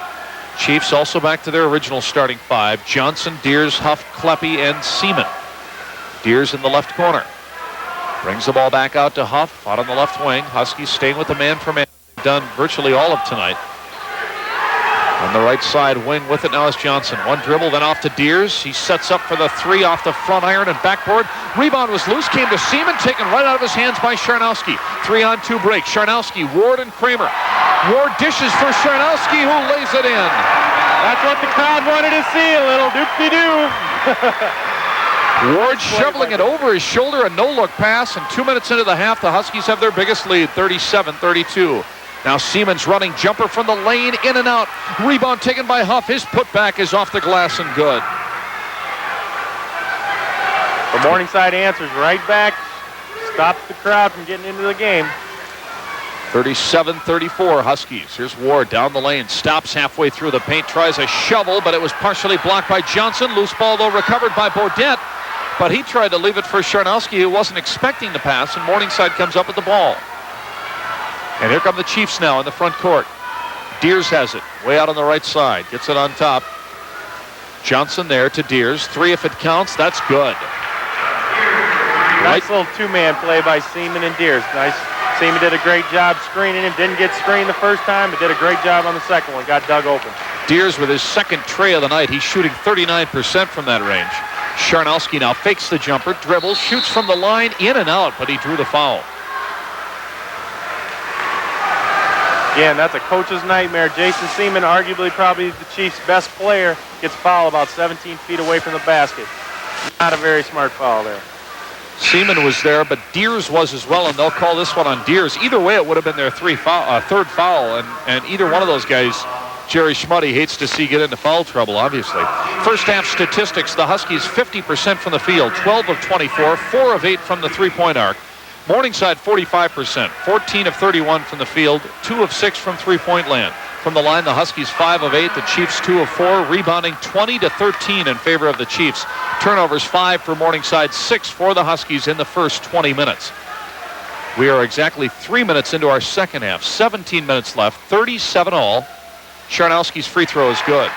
Chiefs also back to their original starting five. Johnson, Deers, Huff, Kleppe, and Seaman. Deers in the left corner. Brings the ball back out to Huff, out on the left wing. Huskies staying with the man-for-man. They've done virtually all of tonight. On the right side wing with it now is Johnson. One dribble, then off to Deers. He sets up for the three off the front iron and backboard. Rebound was loose, came to Seaman, taken right out of his hands by Charnowski. 3-on-2 break. Charnowski, Ward, and Kramer. Ward dishes for Charnowski, who lays it in. That's what the crowd wanted to see, a little doop-de-doo. Ward shoveling it over his shoulder, a no-look pass, and 2 minutes into the half, the Huskies have their biggest lead, 37-32. Now Seaman's running jumper from the lane, in and out. Rebound taken by Huff. His putback is off the glass and good. The Morningside answers right back. Stops the crowd from getting into the game. 37-34 Huskies. Here's Ward down the lane. Stops halfway through the paint. Tries a shovel, but it was partially blocked by Johnson. Loose ball, though, recovered by Bodette. But he tried to leave it for Charnowski, who wasn't expecting the pass, and Morningside comes up with the ball. And here come the Chiefs now in the front court. Deers has it, way out on the right side. Gets it on top. Johnson there to Deers. 3 if it counts. That's good. Nice little two-man play by Seaman and Deers. Nice. Seaman did a great job screening him. Didn't get screened the first time, but did a great job on the second one. Got dug open. Deers with his second tray of the night. He's shooting 39% from that range. Charnowski now fakes the jumper, dribbles, shoots from the line, in and out, but he drew the foul. Again, that's a coach's nightmare. Jason Seaman, arguably probably the Chiefs' best player, gets fouled about 17 feet away from the basket. Not a very smart foul there. Seaman was there, but Deers was as well, and they'll call this one on Deers. Either way, it would have been their third foul, and either one of those guys, Jerry Schmuddy, hates to see get into foul trouble, obviously. First half statistics, the Huskies 50% from the field, 12 of 24, 4 of 8 from the three-point arc. Morningside 45%, 14 of 31 from the field, 2 of 6 from three-point land. From the line, the Huskies 5 of 8, the Chiefs 2 of 4, rebounding 20-13 in favor of the Chiefs. Turnovers 5 for Morningside, 6 for the Huskies in the first 20 minutes. We are exactly 3 minutes into our second half, 17 minutes left, 37 all. Charnowski's free throw is good.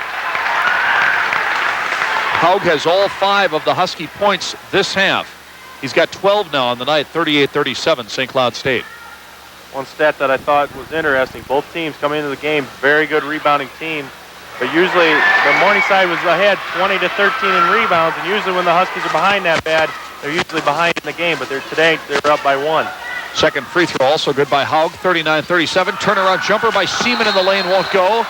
Haug has all 5 of the Husky points this half. He's got 12 now on the night, 38-37, St. Cloud State. One stat that I thought was interesting, both teams coming into the game, very good rebounding team. But usually, the Morningside was ahead 20-13 in rebounds, and usually when the Huskies are behind that bad, they're usually behind in the game, but today they're up by 1. Second free throw also good by Haug, 39-37. Turnaround jumper by Seaman in the lane won't go.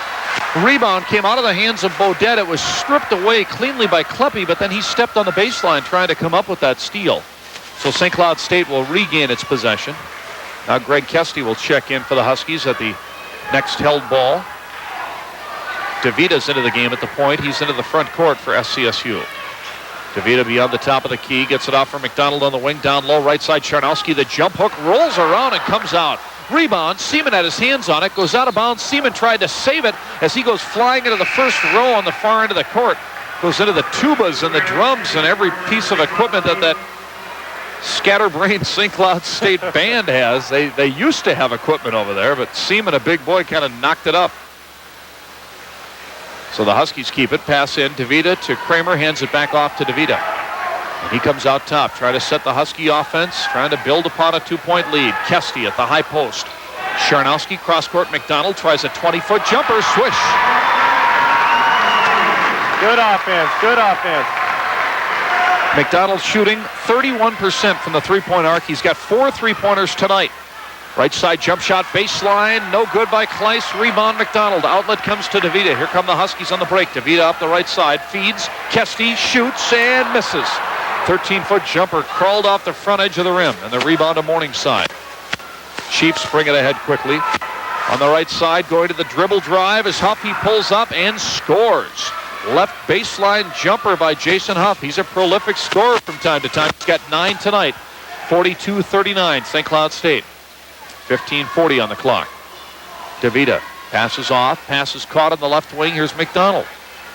Rebound came out of the hands of Bodette. It was stripped away cleanly by Kleppe, but then he stepped on the baseline trying to come up with that steal. So St. Cloud State will regain its possession. Now Greg Kesty will check in for the Huskies at the next held ball. DeVita's into the game at the point. He's into the front court for SCSU. DeVita beyond the top of the key, gets it off for McDonald on the wing, down low, right side Charnowski. The jump hook rolls around and comes out. Rebound, Seaman had his hands on it, goes out of bounds. Seaman tried to save it as he goes flying into the first row on the far end of the court. Goes into the tubas and the drums and every piece of equipment that scatterbrained St. Cloud State band has. They used to have equipment over there, but Seaman, a big boy, kind of knocked it up. So the Huskies keep it. Pass in. DeVita to Kramer. Hands it back off to DeVita. And he comes out top. Trying to set the Husky offense. Trying to build upon a 2-point lead. Kesty at the high post. Sharnowski cross-court. McDonald tries a 20-foot jumper. Swish. Good offense. Good offense. McDonald shooting 31% from the three-point arc. He's got 4 three-pointers tonight. Right side jump shot, baseline, no good by Kleiss. Rebound McDonald. Outlet comes to DeVita. Here come the Huskies on the break. DeVita up the right side, feeds. Kesty shoots and misses. 13-foot jumper crawled off the front edge of the rim, and the rebound to Morningside. Chiefs bring it ahead quickly. On the right side, going to the dribble drive as Huff, he pulls up and scores. Left baseline jumper by Jason Huff. He's a prolific scorer from time to time. He's got 9 tonight. 42-39, St. Cloud State. 15:40 on the clock. DeVita passes off. Pass is caught on the left wing. Here's McDonald.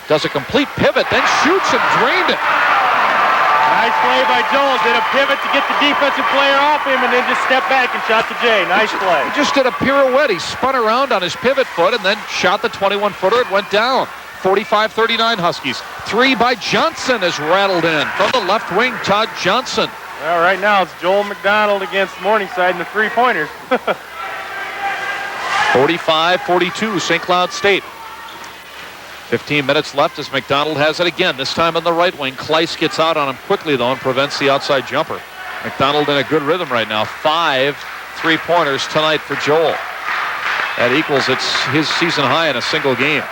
Does a complete pivot, then shoots and drained it. Nice play by Joel. Did a pivot to get the defensive player off him and then just stepped back and shot to Jay. Nice play. He just did a pirouette. He spun around on his pivot foot and then shot the 21-footer. It went down. 45-39 Huskies. 3 by Johnson is rattled in. From the left wing, Todd Johnson. Well, right now it's Joel McDonald against Morningside in the three-pointers. 45-42, St. Cloud State. 15 minutes left as McDonald has it again, this time on the right wing. Kleiss gets out on him quickly, though, and prevents the outside jumper. McDonald in a good rhythm right now. 5 three-pointers tonight for Joel. That equals his season high in a single game.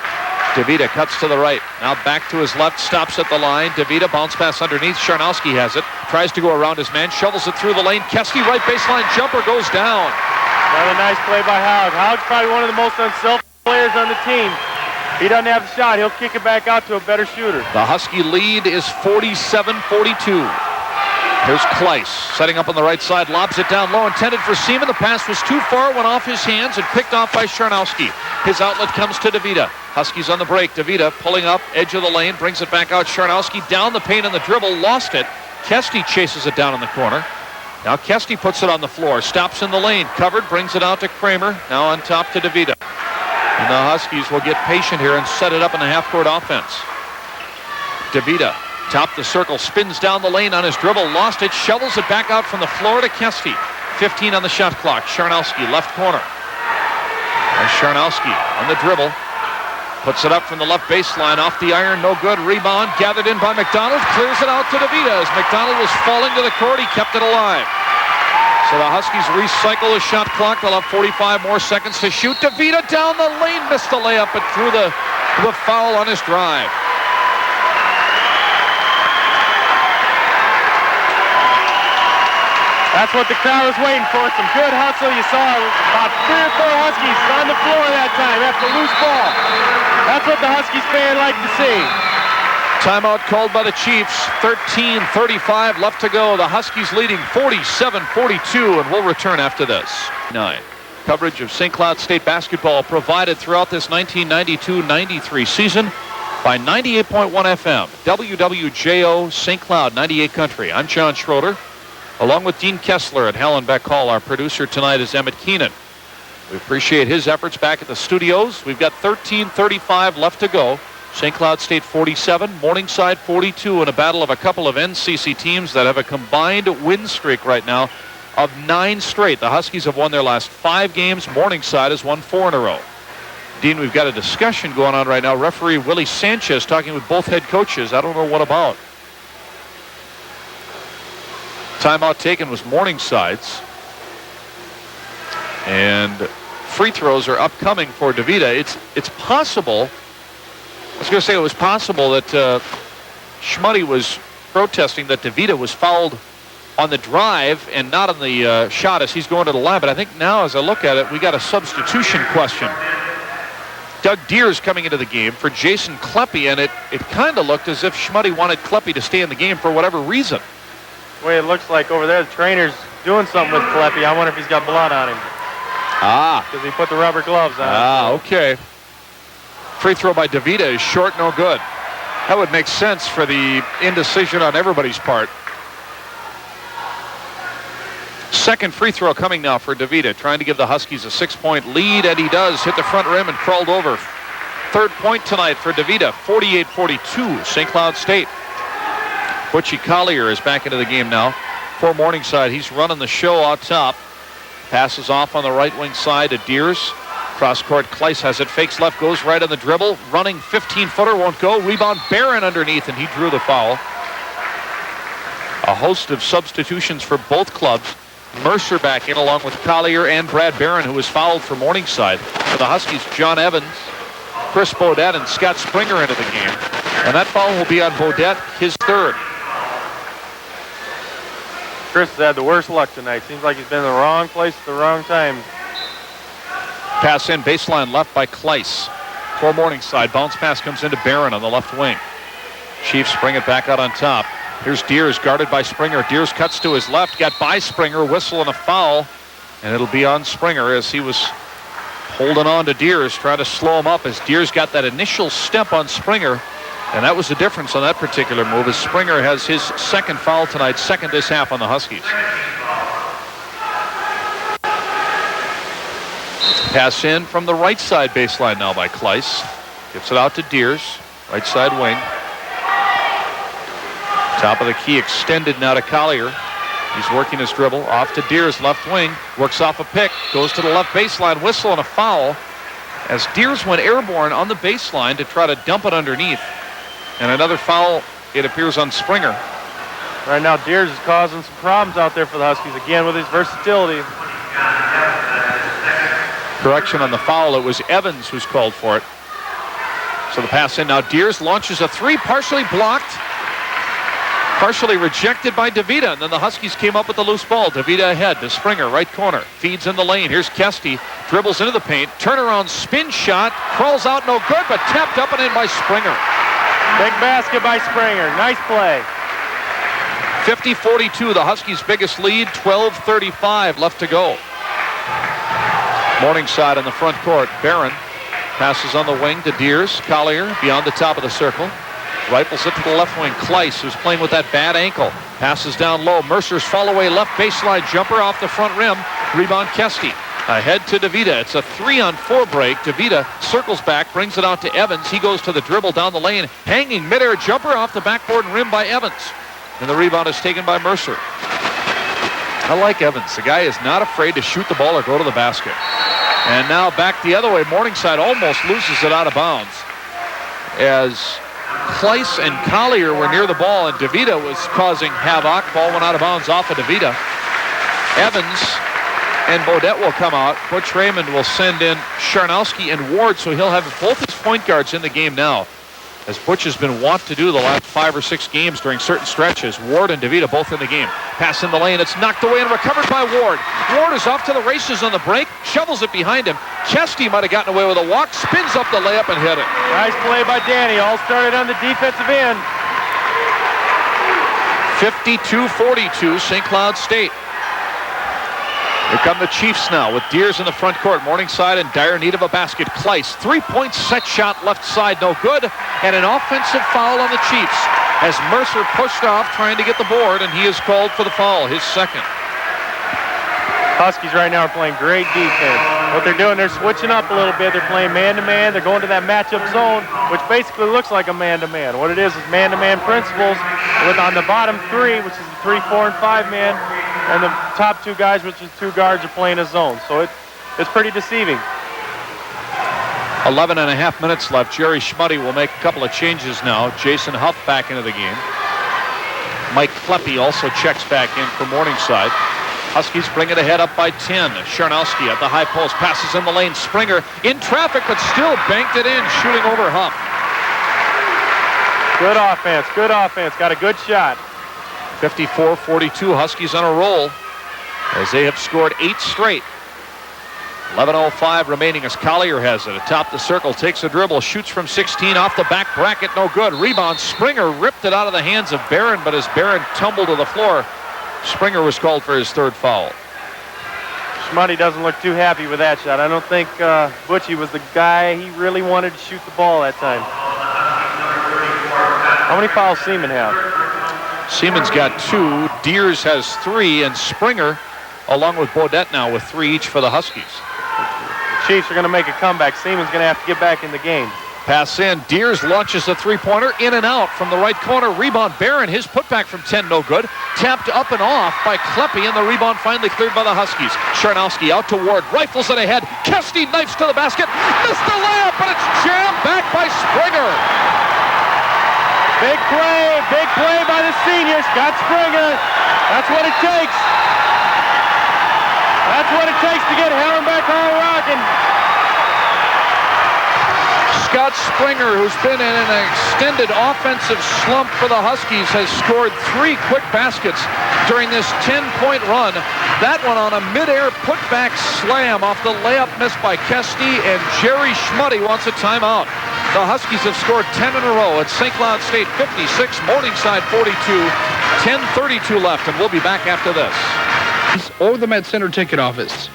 DeVita cuts to the right. Now back to his left. Stops at the line. DeVita bounce pass underneath. Sharnowski has it. Tries to go around his man. Shovels it through the lane. Kesty right baseline jumper goes down. Another nice play by Haug. Haug's probably one of the most unselfish players on the team. He doesn't have the shot. He'll kick it back out to a better shooter. The Husky lead is 47-42. Here's Kleiss setting up on the right side. Lobs it down low. Intended for Seaman. The pass was too far. Went off his hands and picked off by Sharnowski. His outlet comes to DeVita. Huskies on the break. DeVita pulling up, edge of the lane, brings it back out. Sharnowski down the paint on the dribble, lost it. Kesty chases it down in the corner. Now Kesty puts it on the floor, stops in the lane, covered, brings it out to Kramer. Now on top to DeVita. And the Huskies will get patient here and set it up in the half-court offense. DeVita, top the circle, spins down the lane on his dribble, lost it, shovels it back out from the floor to Kesty. 15 on the shot clock. Sharnowski, left corner. And Sharnowski on the dribble. Puts it up from the left baseline, off the iron, no good. Rebound, gathered in by McDonald, clears it out to DeVita. As McDonald was falling to the court, he kept it alive. So the Huskies recycle the shot clock. They'll have 45 more seconds to shoot. DeVita down the lane, missed the layup, but threw the foul on his drive. That's what the crowd was waiting for. Some good hustle. You saw about 3 or 4 Huskies on the floor that time after loose ball. That's what the Huskies fan like to see. Timeout called by the Chiefs. 13:35 left to go. The Huskies leading 47-42, and we'll return after this. 9. Coverage of St. Cloud State basketball provided throughout this 1992-93 season by 98.1 FM, WWJO St. Cloud 98 Country. I'm John Schroeder. Along with Dean Kessler at Hallenbeck Hall, our producer tonight is Emmett Keenan. We appreciate his efforts back at the studios. We've got 13:35 left to go. St. Cloud State 47, Morningside 42, in a battle of a couple of NCC teams that have a combined win streak right now of 9 straight. The Huskies have won their last 5 games. Morningside has won 4 in a row. Dean, we've got a discussion going on right now. Referee Willie Sanchez talking with both head coaches. I don't know what about. Timeout taken was Morningside's. And free throws are upcoming for DeVita. It's possible, I was going to say it was possible that Schmuddy was protesting that DeVita was fouled on the drive and not on the shot as he's going to the line. But I think now, as I look at it, we got a substitution question. Doug Deers coming into the game for Jason Kleppe, and it kind of looked as if Schmuddy wanted Kleppe to stay in the game for whatever reason. The way it looks like over there, the trainer's doing something with Kleppe. I wonder if he's got blood on him. Because he put the rubber gloves on. Okay. Free throw by DeVita is short, no good. That would make sense for the indecision on everybody's part. Second free throw coming now for DeVita, trying to give the Huskies a 6-point lead, and he does. Hit the front rim and crawled over. Third point tonight for DeVita, 48-42, St. Cloud State. Butchie Collier is back into the game now for Morningside. He's running the show out top. Passes off on the right wing side to Deers. Cross court, Kleiss has it, fakes left, goes right on the dribble. Running 15-footer, won't go. Rebound, Barron underneath, and he drew the foul. A host of substitutions for both clubs. Mercer back in along with Collier and Brad Barron, who was fouled for Morningside. For the Huskies, John Evans, Chris Bodette, and Scott Springer into the game. And that foul will be on Bodette, his third. Chris has had the worst luck tonight. Seems like he's been in the wrong place at the wrong time. Pass in, baseline left by Kleiss for Morningside. Bounce pass comes into Barron on the left wing. Chiefs bring it back out on top. Here's Deers, guarded by Springer. Deers cuts to his left, got by Springer, whistle and a foul. And it'll be on Springer as he was holding on to Deers, trying to slow him up as Deers got that initial step on Springer. And that was the difference on that particular move, as Springer has his second foul tonight, second this half on the Huskies. Pass in from the right side baseline now by Kleiss. Gets it out to Deers, right side wing. Top of the key extended now to Collier. He's working his dribble off to Deers, left wing. Works off a pick, goes to the left baseline, whistle and a foul. As Deers went airborne on the baseline to try to dump it underneath. And another foul, it appears, on Springer. Right now, Deers is causing some problems out there for the Huskies, again, with his versatility. Correction on the foul, it was Evans who's called for it. So the pass in now, Deers launches a three, partially blocked, partially rejected by DeVita, and then the Huskies came up with the loose ball. DeVita ahead to Springer, right corner, feeds in the lane. Here's Kesty, dribbles into the paint, turnaround spin shot, crawls out, no good, but tapped up and in by Springer. Big basket by Springer, nice play. 50-42, the Huskies' biggest lead, 12:35 left to go. Morningside on the front court. Barron passes on the wing to Deers. Collier beyond the top of the circle. Rifles it to the left wing. Kleiss, who's playing with that bad ankle, passes down low. Mercer's fall away left baseline jumper off the front rim. Rebound Kesty. Ahead to DeVita. It's a 3-on-4 break. DeVita circles back, brings it out to Evans. He goes to the dribble down the lane. Hanging midair jumper off the backboard and rim by Evans. And the rebound is taken by Mercer. I like Evans. The guy is not afraid to shoot the ball or go to the basket. And now back the other way. Morningside almost loses it out of bounds as Kleiss and Collier were near the ball, and DeVita was causing havoc. Ball went out of bounds off of DeVita. Evans and Bodette will come out. Butch Raymond will send in Charnowski and Ward, so he'll have both his point guards in the game now, as Butch has been wont to do the last 5 or 6 games during certain stretches. Ward and DeVita both in the game. Pass in the lane. It's knocked away and recovered by Ward. Ward is off to the races on the break. Shovels it behind him. Kesty might have gotten away with a walk. Spins up the layup and hit it. Nice play by Danny. All started on the defensive end. 52-42, St. Cloud State. Here come the Chiefs now with Deers in the front court. Morningside in dire need of a basket. Kleiss, three-point set shot left side, no good. And an offensive foul on the Chiefs as Mercer pushed off trying to get the board, and he is called for the foul, his second. Huskies right now are playing great defense. What they're doing, they're switching up a little bit. They're playing man-to-man. They're going to that matchup zone, which basically looks like a man-to-man. What it is man-to-man principles with on the bottom three, which is the 3, 4, and 5 man, and the top 2 guys, which is 2 guards, are playing a zone. So it's pretty deceiving. 11 and a half minutes left. Jerry Schmuddy will make a couple of changes now. Jason Huff back into the game. Mike Kleppe also checks back in for Morningside. Huskies bring it ahead up by 10. Charnowski at the high post, passes in the lane. Springer in traffic, but still banked it in, shooting over Huff. Good offense, good offense. Got a good shot. 54-42, Huskies on a roll as they have scored 8 straight. 11:05 remaining as Collier has it atop the circle, takes a dribble, shoots from 16 off the back bracket, no good. Rebound, Springer ripped it out of the hands of Barron, but as Barron tumbled to the floor, Springer was called for his 3rd foul. Schmuddy doesn't look too happy with that shot. I don't think Butchie was the guy he really wanted to shoot the ball that time. How many fouls Seaman have? Seaman's got 2, Deers has 3, and Springer along with Baudette now with 3 each for the Huskies. The Chiefs are going to make a comeback. Seaman's going to have to get back in the game. Pass in. Deers launches a three-pointer. In and out from the right corner. Rebound Barron. His putback from 10, no good. Tapped up and off by Kleppe, and the rebound finally cleared by the Huskies. Charnowski out to Ward. Rifles it ahead. Kesty knifes to the basket. Missed the layup, but it's jammed back by Springer. Big play by the senior, Scott Springer. That's what it takes. That's what it takes to get Herrenbeck all rocking. Scott Springer, who's been in an extended offensive slump for the Huskies, has scored 3 quick baskets during this 10-point run. That one on a midair putback slam off the layup missed by Kesty, and Jerry Schmuddy wants a timeout. The Huskies have scored 10 in a row. It's St. Cloud State 56, Morningside 42, 10:32 left, and we'll be back after this. Or the Med Center ticket office.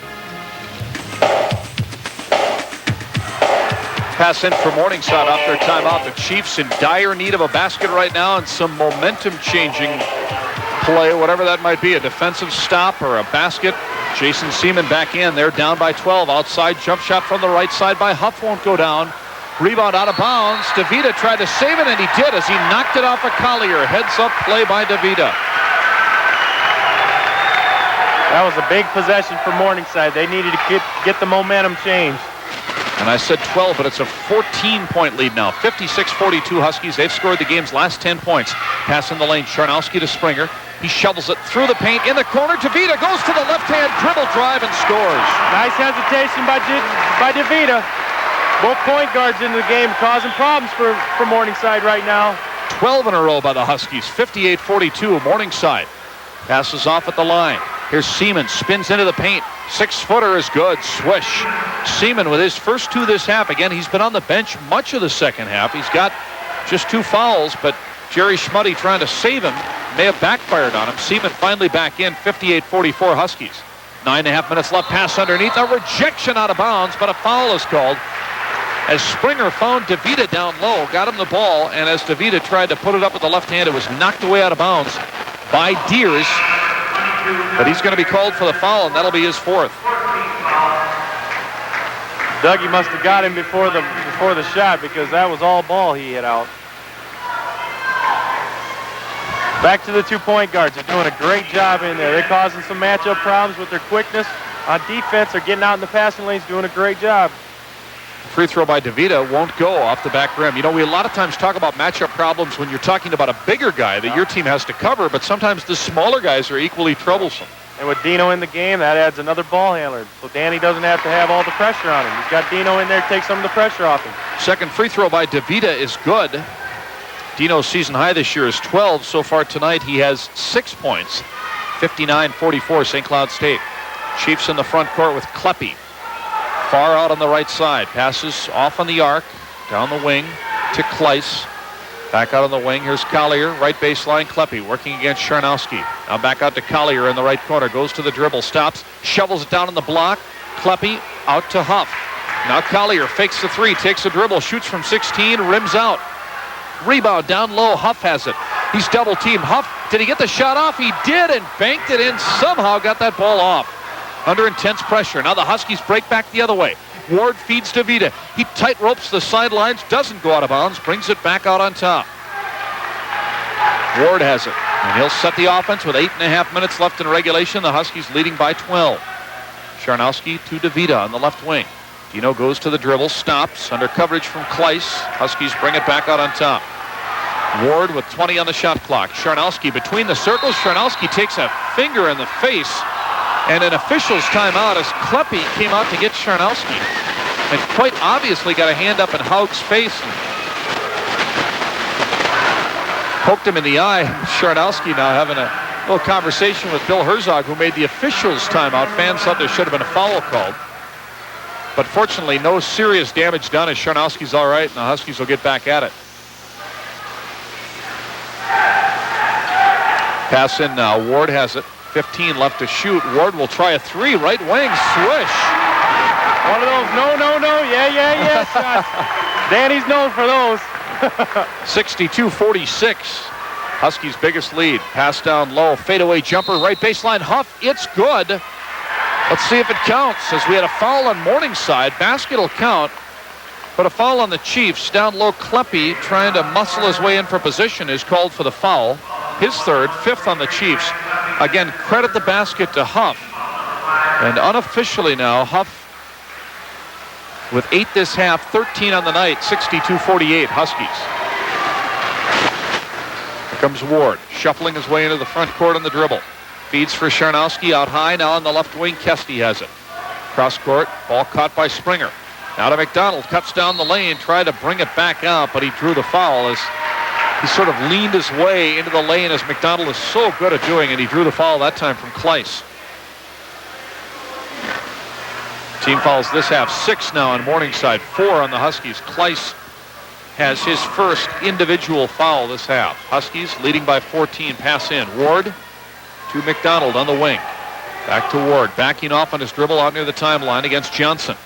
Pass in for Morningside off their timeout. The Chiefs in dire need of a basket right now and some momentum-changing play, whatever that might be, a defensive stop or a basket. Jason Seaman back in. They're down by 12. Outside jump shot from the right side by Huff won't go down. Rebound out of bounds. DeVita tried to save it, and he did as he knocked it off of Collier. Heads-up play by DeVita. That was a big possession for Morningside. They needed to get the momentum changed. And I said 12, but it's a 14-point lead now. 56-42 Huskies. They've scored the game's last 10 points. Pass in the lane. Charnowski to Springer. He shovels it through the paint in the corner. DeVita goes to the left-hand dribble drive and scores. Nice hesitation by DeVita. Both point guards in the game causing problems for Morningside right now. 12 in a row by the Huskies. 58-42 Morningside. Passes off at the line. Here's Seaman, spins into the paint. 6-footer is good. Swish. Seaman with his first 2 this half. Again, he's been on the bench much of the second half. He's got just 2 fouls, but Jerry Schmuddy trying to save him may have backfired on him. Seaman finally back in. 58-44 Huskies. 9.5 minutes left. Pass underneath. A rejection out of bounds, but a foul is called as Springer found DeVita down low, got him the ball, and as DeVita tried to put it up with the left hand, it was knocked away out of bounds by Deers. But he's going to be called for the foul, and that'll be his 4th. Dougie must have got him before the shot, because that was all ball he hit out. Back to the 2-point guards. They're doing a great job in there. They're causing some matchup problems with their quickness. On defense, they're getting out in the passing lanes, doing a great job. Free throw by DeVita won't go off the back rim. You know, we a lot of times talk about matchup problems when you're talking about a bigger guy that your team has to cover, but sometimes the smaller guys are equally troublesome. And with Dino in the game, that adds another ball handler. So Danny doesn't have to have all the pressure on him. He's got Dino in there to take some of the pressure off him. Second free throw by DeVita is good. Dino's season high this year is 12. So far tonight, he has 6 points. 59-44 St. Cloud State. Chiefs in the front court with Kleppe. Far out on the right side. Passes off on the arc. Down the wing to Kleiss. Back out on the wing. Here's Collier. Right baseline. Kleppe working against Charnowski. Now back out to Collier in the right corner. Goes to the dribble. Stops. Shovels it down in the block. Kleppe out to Huff. Now Collier fakes the 3. Takes the dribble. Shoots from 16. Rims out. Rebound down low. Huff has it. He's double teamed. Huff, did he get the shot off? He did, and banked it in. Somehow got that ball off. Under intense pressure. Now the Huskies break back the other way. Ward feeds DeVita. He tight ropes the sidelines, doesn't go out of bounds, brings it back out on top. Ward has it, and he'll set the offense with 8.5 minutes left in regulation. The Huskies leading by 12. Charnowski to DeVita on the left wing. Dino goes to the dribble, stops, under coverage from Kleiss. Huskies bring it back out on top. Ward with 20 on the shot clock. Charnowski between the circles. Charnowski takes a finger in the face. And an official's timeout as Kleppe came out to get Charnowski. And quite obviously got a hand up in Haug's face. And poked him in the eye. Charnowski now having a little conversation with Bill Herzog, who made the official's timeout. Fans thought there should have been a foul called. But fortunately, no serious damage done as Charnowski's all right, and the Huskies will get back at it. Pass in now. Ward has it. 15 left to shoot. Ward will try a 3. Right wing. Swish. One of those no. Yeah shots. Danny's known for those. 62-46. Huskies' biggest lead. Pass down low. Fadeaway jumper. Right baseline. Huff. It's good. Let's see if it counts, as we had a foul on Morningside. Basket will count, but a foul on the Chiefs. Down low, Kleppe, trying to muscle his way in for position, is called for the foul. His third, fifth on the Chiefs. Again, credit the basket to Huff. And unofficially now, Huff with 8 this half, 13 on the night, 62-48 Huskies. Here comes Ward, shuffling his way into the front court on the dribble. Feeds for Charnowski out high, now on the left wing. Kesty has it. Cross court, ball caught by Springer. Now to McDonald, cuts down the lane, tried to bring it back out, but he drew the foul as he sort of leaned his way into the lane, as McDonald is so good at doing, and he drew the foul that time from Kleiss. Team fouls this half, 6 now on Morningside, 4 on the Huskies. Kleiss has his first individual foul this half. Huskies leading by 14, pass in. Ward to McDonald on the wing. Back to Ward, backing off on his dribble out near the timeline against Johnson.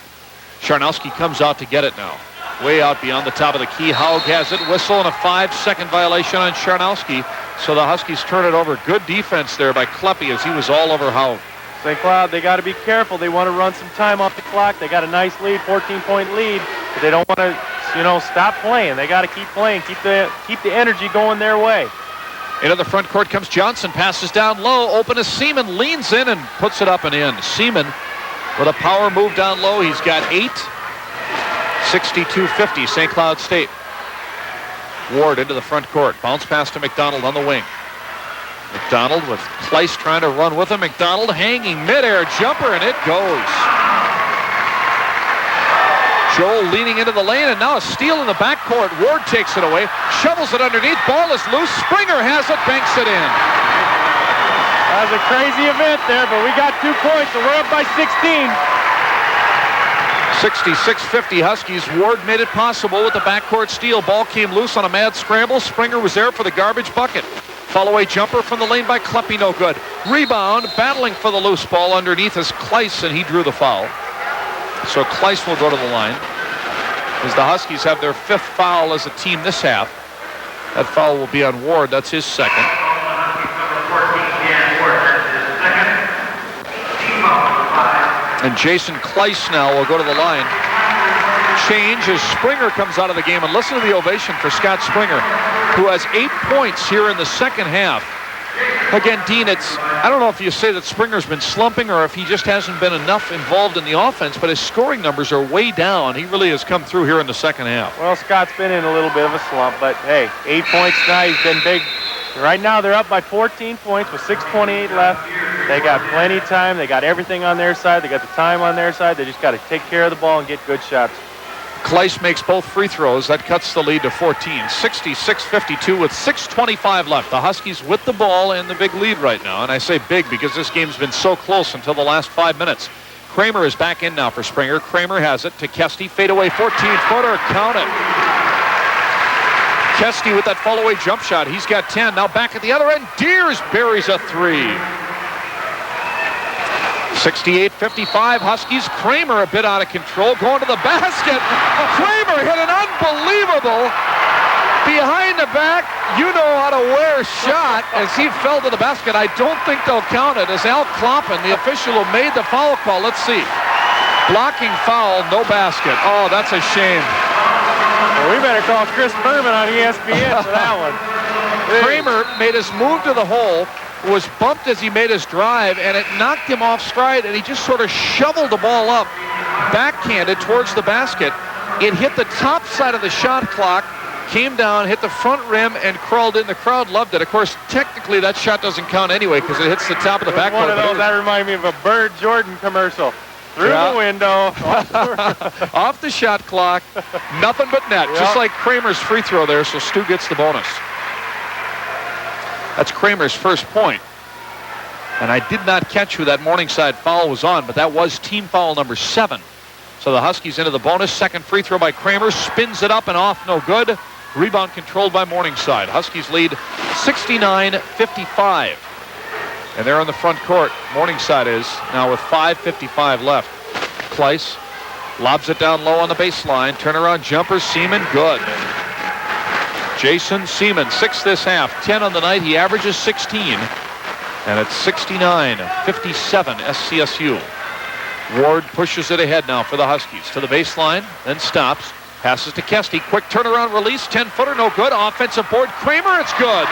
Charnowski comes out to get it now. Way out beyond the top of the key. Haug has it. Whistle and a 5-second violation on Charnowski. So the Huskies turn it over. Good defense there by Kleppe as he was all over Haug. St. Cloud, they got to be careful. They want to run some time off the clock. They got a nice lead, 14-point lead, but they don't want to, stop playing. They got to keep playing, keep the energy going their way. Into the front court comes Johnson, passes down low, open to Seaman, leans in and puts it up and in. Seaman with a power move down low. He's got 8. 62-50, St. Cloud State. Ward into the front court. Bounce pass to McDonald on the wing. McDonald with Kleiss trying to run with him. McDonald hanging midair jumper, and it goes. Joel leaning into the lane, and now a steal in the backcourt. Ward takes it away, shovels it underneath. Ball is loose. Springer has it, banks it in. That was a crazy event there, but we got 2 points, and we're up by 16. 66-50 Huskies. Ward made it possible with the backcourt steal. Ball came loose on a mad scramble. Springer was there for the garbage bucket. Follow-away jumper from the lane by Kleppe, no good. Rebound, battling for the loose ball underneath is Kleiss, and he drew the foul. So Kleiss will go to the line as the Huskies have their 5th foul as a team this half. That foul will be on Ward. That's his second. And Jason Kleiss now will go to the line. Change as Springer comes out of the game. And listen to the ovation for Scott Springer, who has 8 points here in the second half. Again, Dean, I don't know if you say that Springer's been slumping or if he just hasn't been enough involved in the offense, but his scoring numbers are way down. He really has come through here in the second half. Well, Scott's been in a little bit of a slump, but hey, 8 points tonight. He's been big. Right now they're up by 14 points with 6:28 left. They got plenty of time. They got everything on their side. They got the time on their side. They just got to take care of the ball and get good shots. Kleiss makes both free throws. That cuts the lead to 14. 66-52 with 6:25 left. The Huskies with the ball and the big lead right now. And I say big because this game's been so close until the last 5 minutes. Kramer is back in now for Springer. Kramer has it to Kesty. Fadeaway 14-footer. Count it. Kesty with that fall-away jump shot. He's got 10. Now back at the other end. Deers buries a 3. 68-55 Huskies. Kramer a bit out of control, going to the basket. Kramer hit an unbelievable behind the back, how to wear shot as he fell to the basket. I don't think they'll count it as Al Kloppen, the official who made the foul call. Let's see. Blocking foul, no basket. Oh, that's a shame. Well, we better call Chris Berman on ESPN for that one. Kramer made his move to the hole, was bumped as he made his drive, and it knocked him off stride, and he just sort of shoveled the ball up, backhanded towards the basket. It hit the top side of the shot clock, came down, hit the front rim, and crawled in. The crowd loved it. Of course, technically, that shot doesn't count anyway because it hits the top of the backcourt. One of those, that reminded me of a Bird Jordan commercial. Through the window. Off the shot clock. Nothing but net. Yep. Just like Kramer's free throw there, so Stu gets the bonus. That's Kramer's first point. And I did not catch who that Morningside foul was on, but that was team foul number 7. So the Huskies into the bonus. Second free throw by Kramer. Spins it up and off. No good. Rebound controlled by Morningside. Huskies lead 69-55. And they're on the front court. Morningside is now with 5:55 left. Kleiss lobs it down low on the baseline. Turnaround jumper. Seaman, good. Jason Seaman, 6 this half, 10 on the night. He averages 16. And it's 69-57 SCSU. Ward pushes it ahead now for the Huskies to the baseline, then stops. Passes to Kesty. Quick turnaround release. 10-footer, no good. Offensive board. Kramer, it's good.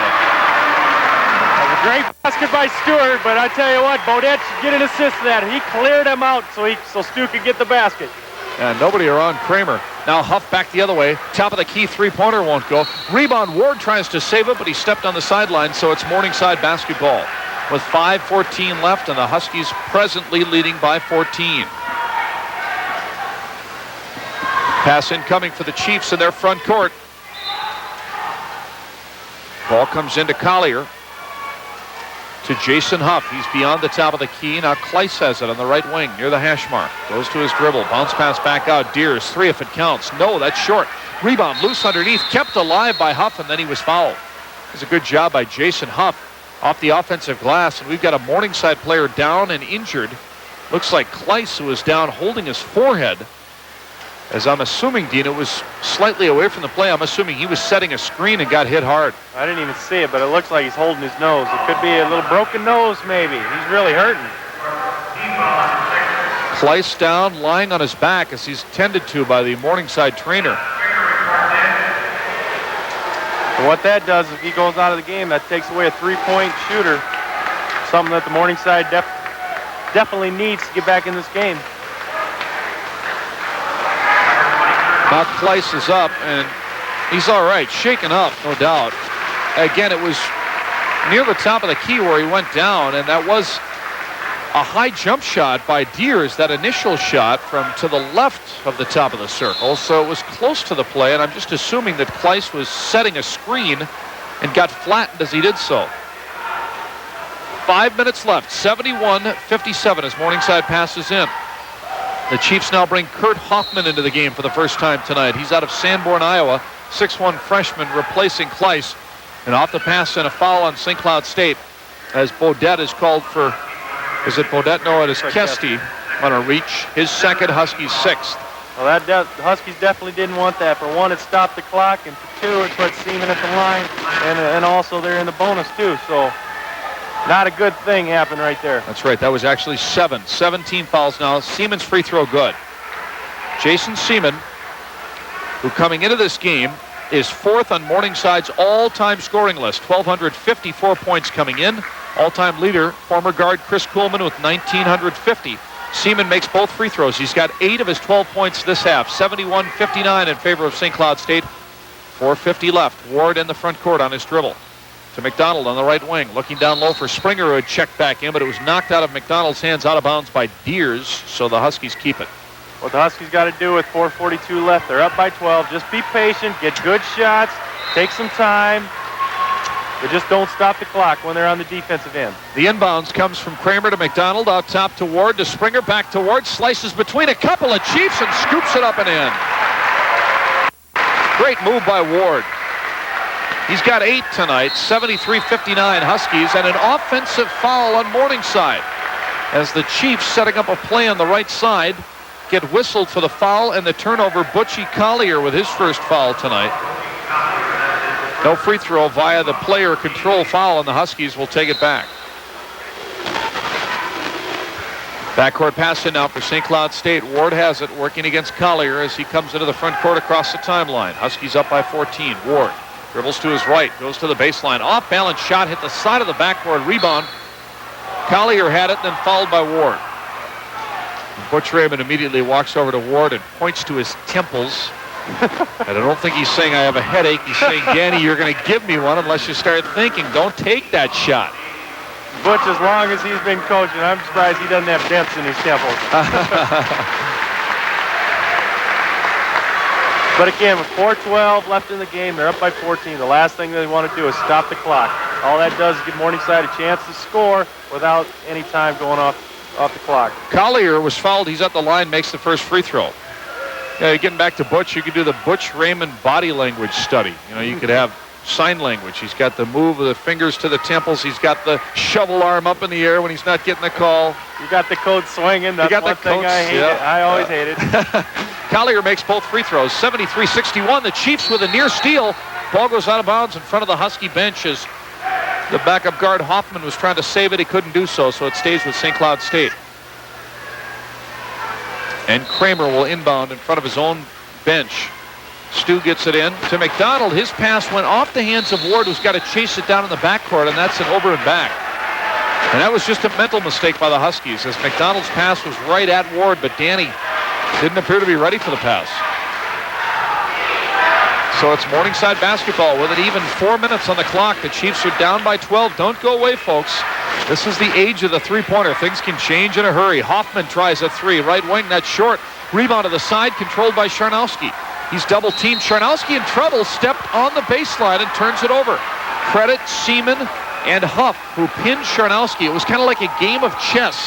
That was a great basket by Stewart, but I tell you what, Bodette should get an assist for that. He cleared him out so Stu could get the basket. And nobody around Kramer. Now Huff back the other way. Top of the key, three-pointer won't go. Rebound, Ward tries to save it, but he stepped on the sideline, so it's Morningside basketball. With 5:14 left, and the Huskies presently leading by 14. Pass incoming for the Chiefs in their front court. Ball comes into Collier. To Jason Huff. He's beyond the top of the key. Now Kleiss has it on the right wing near the hash mark. Goes to his dribble. Bounce pass back out. Deers, 3 if it counts. No, that's short. Rebound loose underneath. Kept alive by Huff, and then he was fouled. It was a good job by Jason Huff off the offensive glass. And we've got a Morningside player down and injured. Looks like Kleiss, who is down holding his forehead. As I'm assuming, Dean, it was slightly away from the play. I'm assuming he was setting a screen and got hit hard. I didn't even see it, but it looks like he's holding his nose. It could be a little broken nose, maybe. He's really hurting. Kleiss down, lying on his back as he's tended to by the Morningside trainer. And what that does, if he goes out of the game, that takes away a three-point shooter. Something that the Morningside definitely needs to get back in this game. Now Kleiss is up, and he's all right. Shaken up, no doubt. Again, it was near the top of the key where he went down, and that was a high jump shot by Deers, that initial shot from to the left of the top of the circle. So it was close to the play, and I'm just assuming that Kleiss was setting a screen and got flattened as he did so. 5 minutes left, 71-57 as Morningside passes in. The Chiefs now bring Kurt Hoffman into the game for the first time tonight. He's out of Sanborn, Iowa, 6'1" freshman replacing Kleiss. And off the pass and a foul on St. Cloud State as Bodette is called for, is it Bodette? No, it is Kesty on a reach. His second, Huskies' sixth. Well, the Huskies definitely didn't want that. For one, it stopped the clock, and for two, it put Seaman at the line, and also they're in the bonus too. So not a good thing happened right there. That's right. That was actually 17 fouls now. Seaman's free throw good. Jason Seaman, who coming into this game is fourth on Morningside's all-time scoring list. 1,254 points coming in. All-time leader, former guard Chris Kuhlman with 1,950. Seaman makes both free throws. He's got 8 of his 12 points this half. 71-59 in favor of St. Cloud State. 4:50 left. Ward in the front court on his dribble. To McDonald on the right wing, looking down low for Springer, who had checked back in, but it was knocked out of McDonald's hands out of bounds by Deers, so the Huskies keep it. What the Huskies got to do with 4:42 left, they're up by 12. Just be patient, get good shots, take some time, but just don't stop the clock when they're on the defensive end. The inbounds comes from Kramer to McDonald, out top to Ward, to Springer, back to Ward, slices between a couple of Chiefs and scoops it up and in. Great move by Ward. He's got 8 tonight, 73-59 Huskies, and an offensive foul on Morningside. As the Chiefs, setting up a play on the right side, get whistled for the foul and the turnover. Butchie Collier with his first foul tonight. No free throw via the player control foul, and the Huskies will take it back. Backcourt pass in now for St. Cloud State. Ward has it, working against Collier as he comes into the front court across the timeline. Huskies up by 14. Ward dribbles to his right, goes to the baseline. Off-balance shot, hit the side of the backboard. Rebound. Collier had it, then fouled by Ward. Butch Raymond immediately walks over to Ward and points to his temples. And I don't think he's saying I have a headache. He's saying, Danny, you're going to give me one unless you start thinking. Don't take that shot. Butch, as long as he's been coaching, I'm surprised he doesn't have dents in his temples. But again, with 4:12 left in the game, they're up by 14. The last thing they want to do is stop the clock. All that does is give Morningside a chance to score without any time going off the clock. Collier was fouled. He's at the line, makes the first free throw. Yeah, getting back to Butch, you could do the Butch Raymond body language study. You know, you could have sign language. He's got the move of the fingers to the temples. He's got the shovel arm up in the air when he's not getting the call. You got the code swinging. That's one thing I hate. Yeah. I always hated. Collier makes both free throws. 73-61. The Chiefs with a near steal. Ball goes out of bounds in front of the Husky bench as the backup guard Hoffman was trying to save it. He couldn't do so, so it stays with St. Cloud State. And Kramer will inbound in front of his own bench. Stu gets it in to McDonald. His pass went off the hands of Ward, who's got to chase it down in the backcourt, and that's an over and back. And that was just a mental mistake by the Huskies, as McDonald's pass was right at Ward, but Danny didn't appear to be ready for the pass. So it's Morningside basketball with an even 4 minutes on the clock. The Chiefs are down by 12. Don't go away, folks. This is the age of the three-pointer. Things can change in a hurry. Hoffman tries a three. Right wing, that's short. Rebound to the side, controlled by Charnowski. He's double-teamed. Charnowski in trouble, stepped on the baseline and turns it over. Credit Seaman and Huff, who pinned Charnowski. It was kind of like a game of chess.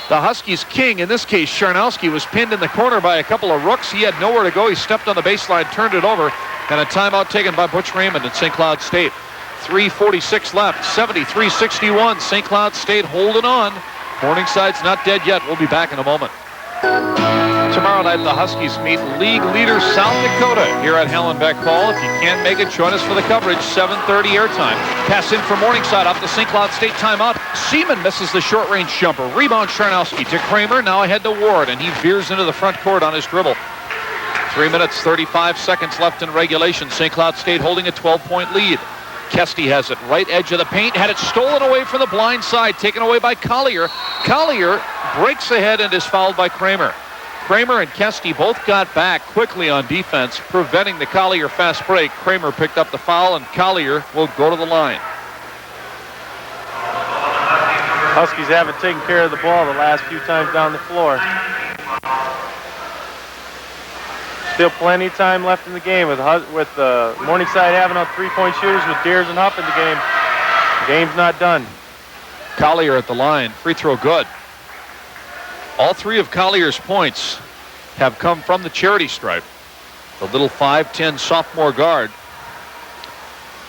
The Huskies' king, in this case, Charnowski, was pinned in the corner by a couple of rooks. He had nowhere to go. He stepped on the baseline, turned it over, and a timeout taken by Butch Raymond at St. Cloud State. 3:46 left, 73-61. St. Cloud State holding on. Morningside's not dead yet. We'll be back in a moment. Tomorrow night, the Huskies meet league leader South Dakota here at Hallenbeck Hall. If you can't make it, join us for the coverage. 7:30 airtime. Pass in for Morningside off the St. Cloud State timeout. Seaman misses the short-range jumper. Rebound Charnowski to Kramer. Now ahead to Ward, and he veers into the front court on his dribble. 3 minutes, 35 seconds left in regulation. St. Cloud State holding a 12-point lead. Kesty has it, right edge of the paint, had it stolen away from the blind side, taken away by Collier. Collier breaks ahead and is fouled by Kramer. Kramer and Kesty both got back quickly on defense, preventing the Collier fast break. Kramer picked up the foul, and Collier will go to the line. Huskies haven't taken care of the ball the last few times down the floor. Still plenty of time left in the game with Morningside having on three-point shooters with Deers and Huff in the game. The game's not done. Collier at the line. Free throw good. All three of Collier's points have come from the charity stripe. The little 5'10" sophomore guard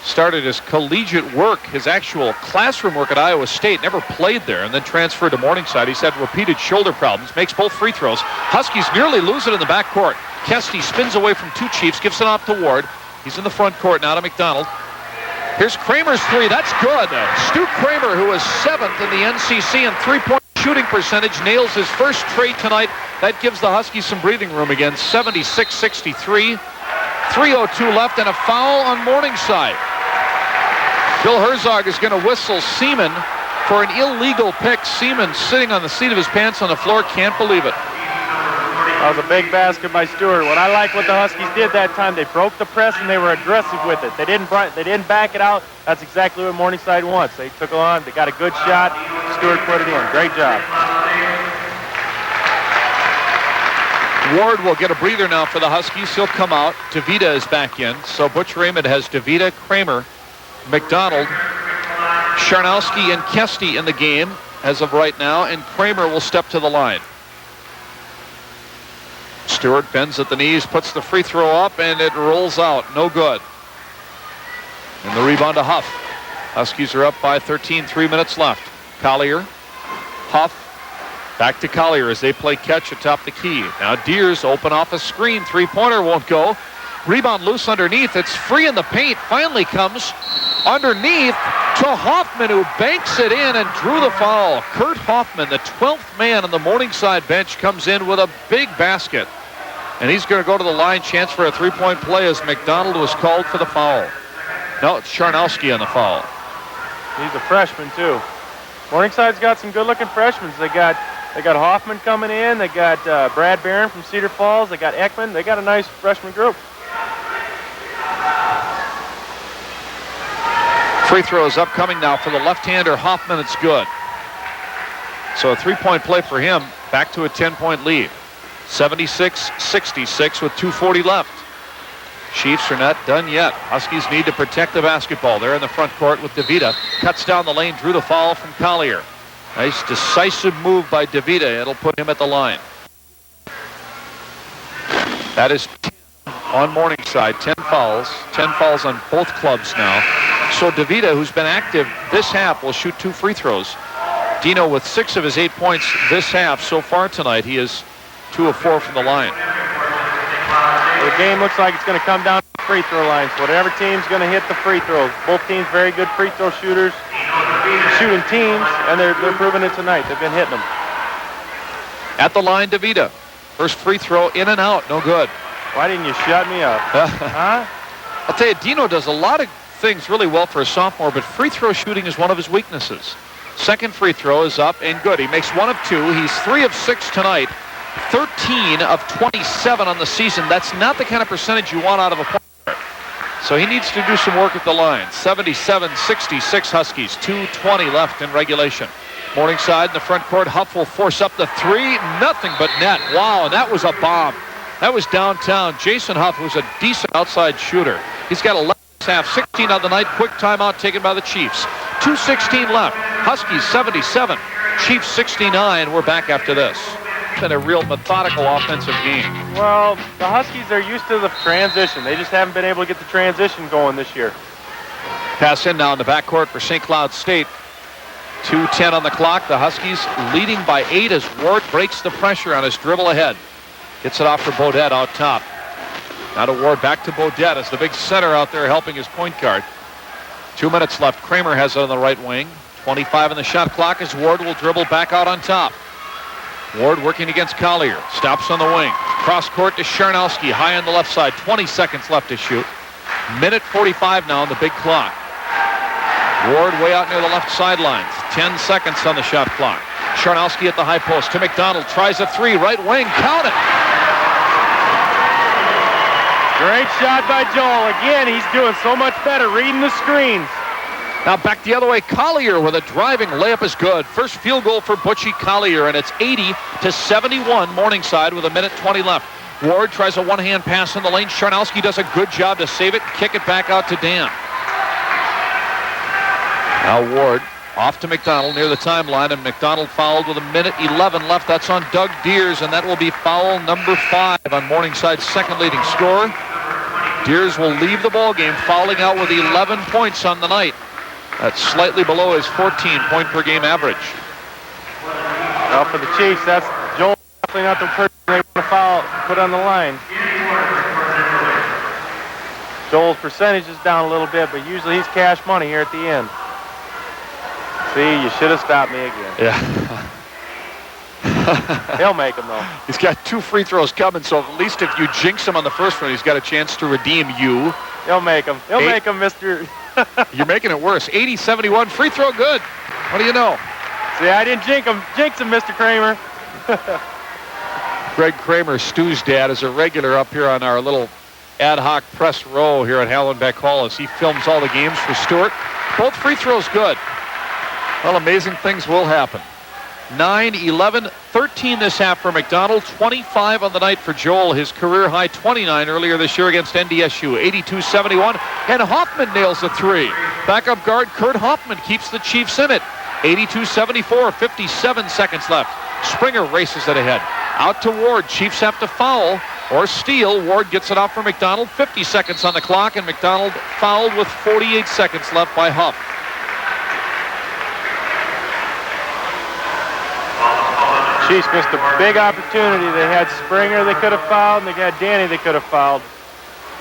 started his collegiate work, his actual classroom work at Iowa State, never played there, and then transferred to Morningside. He's had repeated shoulder problems, makes both free throws. Huskies nearly lose it in the backcourt. Kesty spins away from two Chiefs, gives it off to Ward. He's in the front court now to McDonald. Here's Kramer's three. That's good. Stu Kramer, who is 7th in the NCC in three-point shooting percentage, nails his first trade tonight. That gives the Huskies some breathing room again. 76-63. 3:02 left and a foul on Morningside. Bill Herzog is going to whistle Seaman for an illegal pick. Seaman sitting on the seat of his pants on the floor, can't believe it. That was a big basket by Stewart. What I like what the Huskies did that time, they broke the press and they were aggressive with it. They didn't back it out. That's exactly what Morningside wants. They took it on, they got a good shot. Stewart put it in. Great job. Ward will get a breather now for the Huskies. He'll come out. DeVita is back in. So Butch Raymond has DeVita, Kramer, McDonald, Charnowski, and Kesty in the game as of right now, and Kramer will step to the line. Stewart bends at the knees, puts the free throw up, and it rolls out. No good. And the rebound to Huff. Huskies are up by 13, 3 minutes left. Collier, Huff, back to Collier as they play catch atop the key. Now Deers open off a screen. Three-pointer won't go. Rebound loose underneath. It's free in the paint. Finally comes underneath to Hoffman, who banks it in and drew the foul. Kurt Hoffman, the 12th man on the Morningside bench, comes in with a big basket. And he's going to go to the line. Chance for a three-point play as McDonald was called for the foul. No, it's Charnowski on the foul. He's a freshman, too. Morningside's got some good-looking freshmen. They got Hoffman coming in. They got Brad Barron from Cedar Falls. They got Ekman. They got a nice freshman group. Free throw is upcoming now for the left-hander Hoffman. It's good. So a three-point play for him. Back to a 10-point lead. 76-66 with 2:40 left. Chiefs are not done yet. Huskies need to protect the basketball. They're in the front court with DeVita. Cuts down the lane, drew the foul from Collier. Nice decisive move by DeVita. It'll put him at the line. That is 10 on Morningside. 10 fouls. 10 fouls on both clubs now. So DeVita, who's been active this half, will shoot 2 free throws. Dino with 6 of his 8 points this half so far tonight. He is 2 of 4 from the line. The game looks like it's going to come down to the free throw line. So whatever team's going to hit the free throws. Both teams very good free throw shooters, shooting teams, and they're proving it tonight. They've been hitting them. At the line, DeVita. First free throw in and out, no good. Why didn't you shut me up? Huh? I'll tell you, Dino does a lot of things really well for a sophomore, but free throw shooting is one of his weaknesses. Second free throw is up and good. He makes 1 of 2. He's 3 of 6 tonight. 13 of 27 on the season. That's not the kind of percentage you want out of a player. So he needs to do some work at the line. 77-66 Huskies. 2:20 left in regulation. Morningside in the front court. Huff will force up the 3. Nothing but net. Wow, and that was a bomb. That was downtown. Jason Huff was a decent outside shooter. He's got 11 half, 16 on the night. Quick timeout taken by the Chiefs. 2:16 left. Huskies 77. Chiefs 69. We're back after this. Been a real methodical offensive game. Well, the Huskies are used to the transition. They just haven't been able to get the transition going this year. Pass in now in the backcourt for St. Cloud State. 2:10 on the clock. The Huskies leading by 8 as Ward breaks the pressure on his dribble ahead. Gets it off for Beaudet out top. Now to Ward, back to Beaudet as the big center out there helping his point guard. 2 minutes left. Kramer has it on the right wing. 25 on the shot clock as Ward will dribble back out on top. Ward working against Collier. Stops on the wing. Cross court to Sharnowski. High on the left side. 20 seconds left to shoot. Minute 45 now on the big clock. Ward way out near the left sidelines. 10 seconds on the shot clock. Sharnowski at the high post to McDonald. Tries a 3. Right wing. Count it. Great shot by Joel. Again, he's doing so much better reading the screens. Now back the other way. Collier with a driving layup is good. First field goal for Butchie Collier, and it's 80-71 Morningside with 1:20 left. Ward tries a one-hand pass in the lane. Sharnowski does a good job to save it, kick it back out to Dan. Now Ward off to McDonald near the timeline, and McDonald fouled with 1:11 left. That's on Doug Deers, and that will be foul number 5 on Morningside's second leading scorer. Deers will leave the ball game, fouling out with 11 points on the night. That's slightly below his 14-point-per-game average. Well, for the Chiefs, that's Joel definitely not the person they want to foul, put on the line. Joel's percentage is down a little bit, but usually he's cash money here at the end. See, you should have stopped me again. Yeah. He'll make them, though. He's got 2 free throws coming, so at least if you jinx him on the first one, he's got a chance to redeem you. He'll make them. He'll make them, Mr. You're making it worse. 80-71. Free throw good. What do you know? See, I didn't jinx him, Mr. Kramer. Greg Kramer, Stu's dad, is a regular up here on our little ad hoc press row here at Hallenbeck Hall as he films all the games for Stewart. Both free throws good. Well, amazing things will happen. 9, 11, 13 this half for McDonald. 25 on the night for Joel. His career high 29 earlier this year against NDSU. 82-71. And Hoffman nails the 3. Backup guard Kurt Hoffman keeps the Chiefs in it. 82-74. 57 seconds left. Springer races it ahead. Out to Ward. Chiefs have to foul or steal. Ward gets it off for McDonald. 50 seconds on the clock, and McDonald fouled with 48 seconds left by Huff. Chiefs missed a big opportunity. They had Springer they could have fouled, and they had Danny they could have fouled.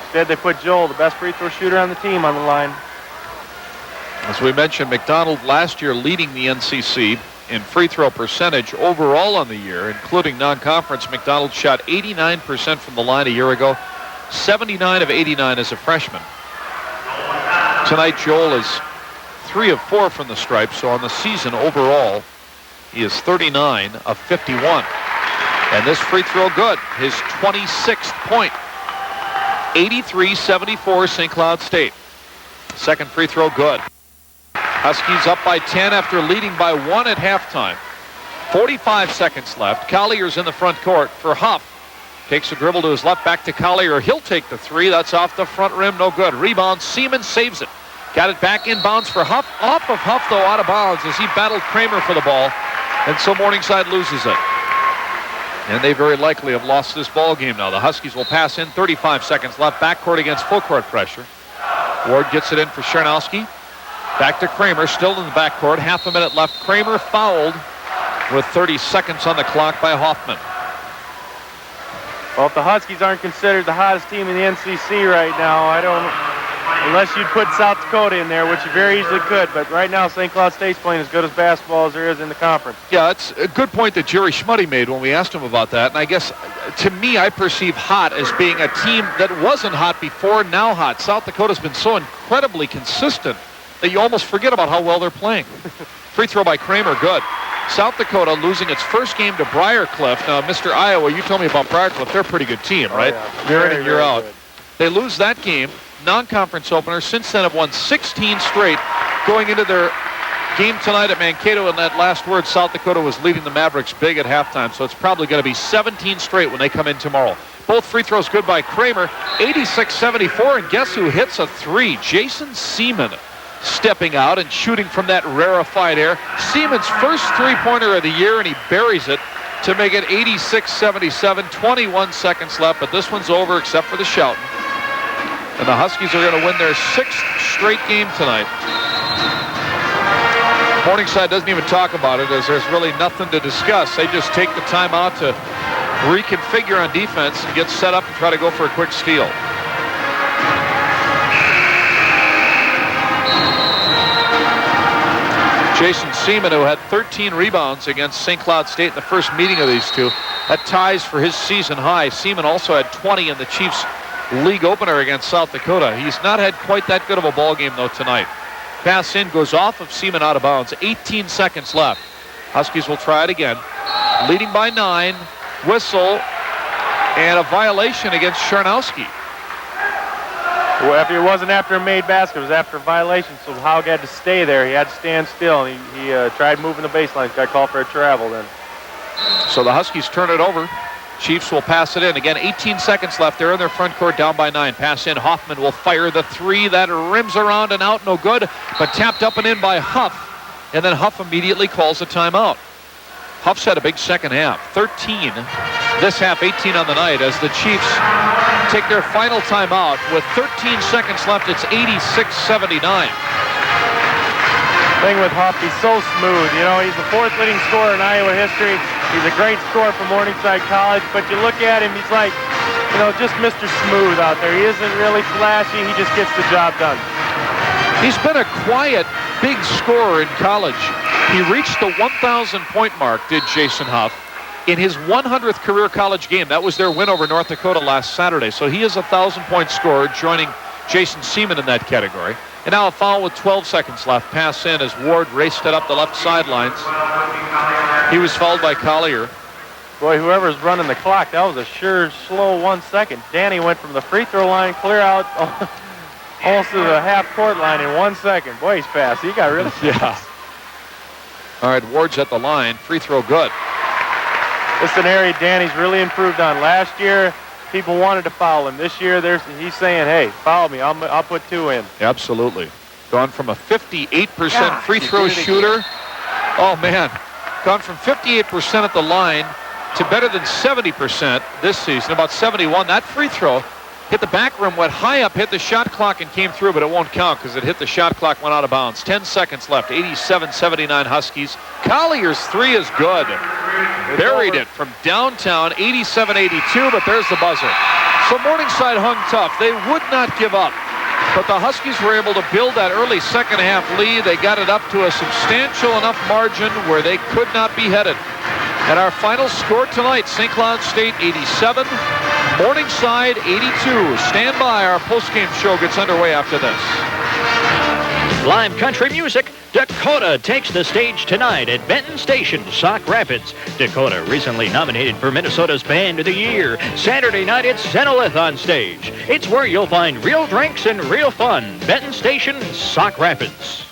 Instead, they put Joel, the best free throw shooter on the team, on the line. As we mentioned, McDonald last year leading the NCC in free throw percentage overall on the year, including non-conference. McDonald shot 89% from the line a year ago, 79 of 89 as a freshman. Tonight, Joel is 3 of 4 from the stripe, so on the season overall, he is 39 of 51. And this free throw good. His 26th point. 83-74 St. Cloud State. Second free throw good. Huskies up by 10 after leading by 1 at halftime. 45 seconds left. Collier's in the front court for Huff. Takes a dribble to his left, back to Collier. He'll take the 3. That's off the front rim. No good. Rebound. Seaman saves it. Got it back inbounds for Huff. Off of Huff, though, out of bounds as he battled Kramer for the ball. And so Morningside loses it. And they very likely have lost this ball game now. The Huskies will pass in. 35 seconds left. Backcourt against full court pressure. Ward gets it in for Sharnowski. Back to Kramer, still in the backcourt. Half a minute left. Kramer fouled with 30 seconds on the clock by Hoffman. Well, if the Huskies aren't considered the hottest team in the NCC right now, I don't Unless you'd put South Dakota in there, which you very easily could. But right now, St. Cloud State's playing as good as basketball as there is in the conference. Yeah, it's a good point that Jerry Schmuddy made when we asked him about that. And I guess, to me, I perceive Hot as being a team that wasn't hot before, now hot. South Dakota's been so incredibly consistent that you almost forget about how well they're playing. Free throw by Kramer, good. South Dakota losing its first game to Briarcliff. Now, Mr. Iowa, you told me about Briarcliff. They're a pretty good team, right? Yeah. Year in and year out. Good. They lose that game, non-conference opener. Since then have won 16 straight. Going into their game tonight at Mankato, in that last word, South Dakota was leading the Mavericks big at halftime, so it's probably going to be 17 straight when they come in tomorrow. Both free throws good by Kramer, 86-74, and guess who hits a three? Jason Seaman stepping out and shooting from that rarefied air. Seaman's first three-pointer of the year, and he buries it to make it 86-77, 21 seconds left, but this one's over except for the shouting. And the Huskies are going to win their 6th straight game tonight. Morningside doesn't even talk about it, as there's really nothing to discuss. They just take the timeout to reconfigure on defense and get set up and try to go for a quick steal. Jason Seaman, who had 13 rebounds against St. Cloud State in the first meeting of these two, that ties for his season high. Seaman also had 20 in the Chiefs' league opener against South Dakota. He's not had quite that good of a ball game, though, tonight. Pass in goes off of Seaman out of bounds. 18 seconds left. Huskies will try it again. Leading by 9. Whistle and a violation against Charnowski. Well, if it wasn't after a made basket, it was after a violation, so Haug had to stay there. He had to stand still, and he tried moving the baseline. Got called for a travel then. So the Huskies turn it over. Chiefs will pass it in. Again, 18 seconds left. They're in their front court down by 9. Pass in. Hoffman will fire the three. That rims around and out. No good, but tapped up and in by Huff. And then Huff immediately calls a timeout. Huff's had a big second half. 13 this half, 18 on the night, as the Chiefs take their final timeout. With 13 seconds left, it's 86-79. Thing with Huff, he's so smooth. You know, he's the 4th leading scorer in Iowa history. He's a great scorer for Morningside College, but you look at him, he's like, you know, just Mr. Smooth out there. He isn't really flashy. He just gets the job done. He's been a quiet, big scorer in college. He reached the 1,000-point mark, did Jason Huff, in his 100th career college game. That was their win over North Dakota last Saturday. So he is a 1,000-point scorer, joining Jason Seaman in that category. And now a foul with 12 seconds left. Pass in as Ward raced it up the left sidelines. He was fouled by Collier. Boy, whoever's running the clock, that was a sure slow 1 second. Danny went from the free throw line clear out almost to the half-court line in 1 second. Boy, he's fast. He got really fast. Yeah. All right, Ward's at the line. Free throw good. This is an area Danny's really improved on. Last year, people wanted to foul him. This year, he's saying, hey, foul me. I'll put 2 in. Absolutely. Gone from a 58% free throw shooter. Oh, man. Gone from 58% at the line to better than 70% this season, about 71. That free throw hit the back rim, went high up, hit the shot clock, and came through, but it won't count because it hit the shot clock, went out of bounds. 10 seconds left. 87-79 Huskies. Collier's three is good. Buried it from downtown, 87-82, but there's the buzzer. So Morningside hung tough. They would not give up. But the Huskies were able to build that early second half lead. They got it up to a substantial enough margin where they could not be headed. And our final score tonight, St. Cloud State 87, Morningside 82. Stand by, our postgame show gets underway after this. Live country music. Dakota takes the stage tonight at Benton Station, Sauk Rapids. Dakota recently nominated for Minnesota's Band of the Year. Saturday night, it's Cenolith on stage. It's where you'll find real drinks and real fun. Benton Station, Sauk Rapids.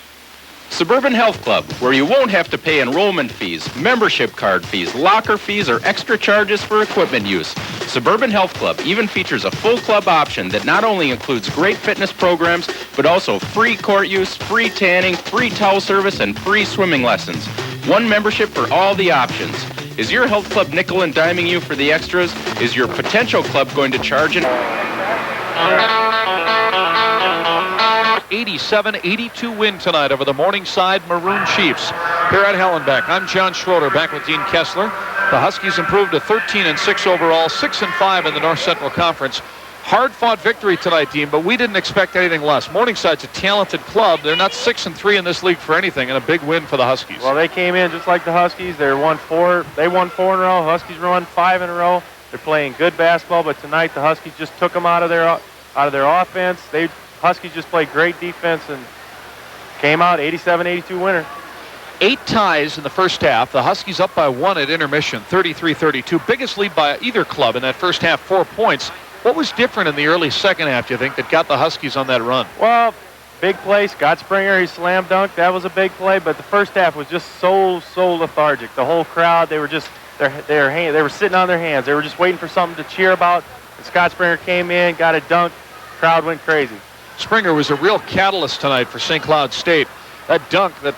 Suburban Health Club, where you won't have to pay enrollment fees, membership card fees, locker fees, or extra charges for equipment use. Suburban Health Club even features a full club option that not only includes great fitness programs, but also free court use, free tanning, free towel service, and free swimming lessons. One membership for all the options. Is your health club nickel and diming you for the extras? Is your potential club going to charge an 87-82 win tonight over the Morningside Maroon Chiefs here at Hellenbeck. I'm John Schroeder, back with Dean Kessler. The Huskies improved to 13-6 overall, 6-5 in the North Central Conference. Hard-fought victory tonight, Dean, but we didn't expect anything less. Morningside's a talented club. They're not 6-3 in this league for anything, and a big win for the Huskies. Well, they came in just like the Huskies. They won 4 in a row. Huskies won 5 in a row. They're playing good basketball, but tonight the Huskies just took them out of their offense. Huskies just played great defense and came out 87-82 winner. 8 ties in the first half. The Huskies up by 1 at intermission, 33-32. Biggest lead by either club in that first half, 4 points. What was different in the early second half, do you think, that got the Huskies on that run? Well, big play. Scott Springer, he slam dunked. That was a big play, but the first half was just so lethargic. The whole crowd, they were just they were sitting on their hands. They were just waiting for something to cheer about. And Scott Springer came in, got a dunk. Crowd went crazy. Springer was a real catalyst tonight for St. Cloud State. That dunk that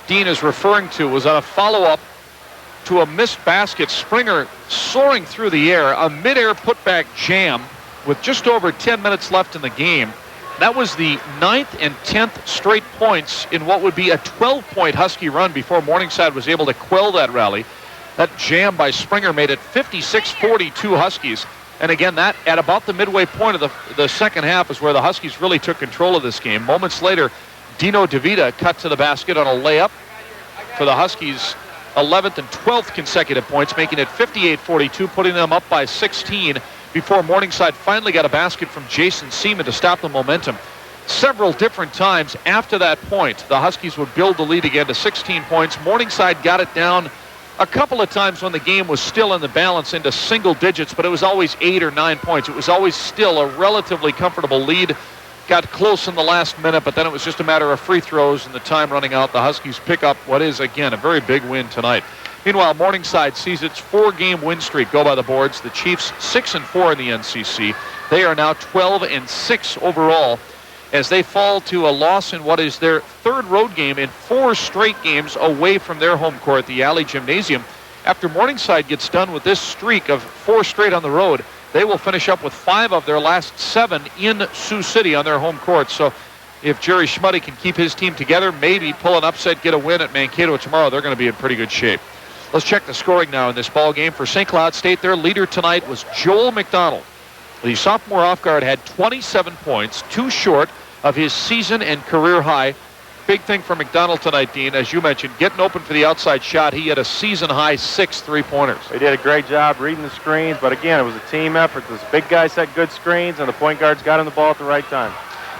Dean is referring to was on a follow-up to a missed basket. Springer soaring through the air, a mid-air putback jam with just over 10 minutes left in the game. That was the 9th and 10th straight points in what would be a 12-point Husky run before Morningside was able to quell that rally. That jam by Springer made it 56-42 Huskies. And again, that at about the midway point of the second half is where the Huskies really took control of this game. Moments later, Dino DeVita cut to the basket on a layup for the Huskies' 11th and 12th consecutive points, making it 58-42, putting them up by 16 before Morningside finally got a basket from Jason Seaman to stop the momentum. Several different times after that point, the Huskies would build the lead again to 16 points. Morningside got it down a couple of times when the game was still in the balance into single digits, but it was always 8 or 9 points. It was always still a relatively comfortable lead. Got close in the last minute, but then it was just a matter of free throws and the time running out. The Huskies pick up what is, again, a very big win tonight. Meanwhile, Morningside sees its 4-game win streak go by the boards. The Chiefs 6-4 in the NCC. They are now 12-6 overall as they fall to a loss in what is their 3rd road game in 4 straight games away from their home court, the Alley Gymnasium. After Morningside gets done with this streak of 4 straight on the road, they will finish up with 5 of their last 7 in Sioux City on their home court. So if Jerry Schmuddy can keep his team together, maybe pull an upset, get a win at Mankato tomorrow, they're going to be in pretty good shape. Let's check the scoring now in this ball game. For St. Cloud State, their leader tonight was Joel McDonald. The sophomore off guard had 27 points, 2 short of his season and career high. Big thing for McDonald tonight, Dean, as you mentioned, getting open for the outside shot. He had a season-high 6 3-pointers. They did a great job reading the screens, but again, it was a team effort. This big guy set good screens, and the point guards got him the ball at the right time.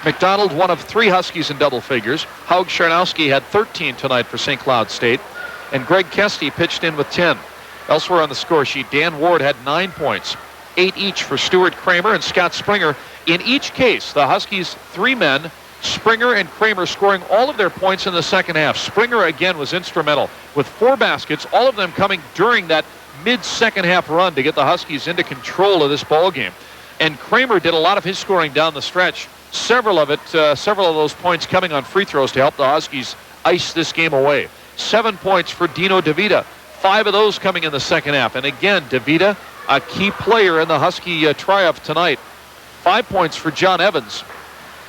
McDonald, one of 3 Huskies in double figures. Haug Charnowski had 13 tonight for St. Cloud State, and Greg Kesty pitched in with 10. Elsewhere on the score sheet, Dan Ward had 9 points, 8 each for Stuart Kramer and Scott Springer. In each case, the Huskies' 3 men, Springer and Kramer, scoring all of their points in the second half. Springer, again, was instrumental with 4 baskets, all of them coming during that mid-second half run to get the Huskies into control of this ball game. And Kramer did a lot of his scoring down the stretch. Several of those points coming on free throws to help the Huskies ice this game away. 7 points for Dino DeVita, 5 of those coming in the second half. And again, DeVita, a key player in the Husky triumph tonight. 5 points for John Evans.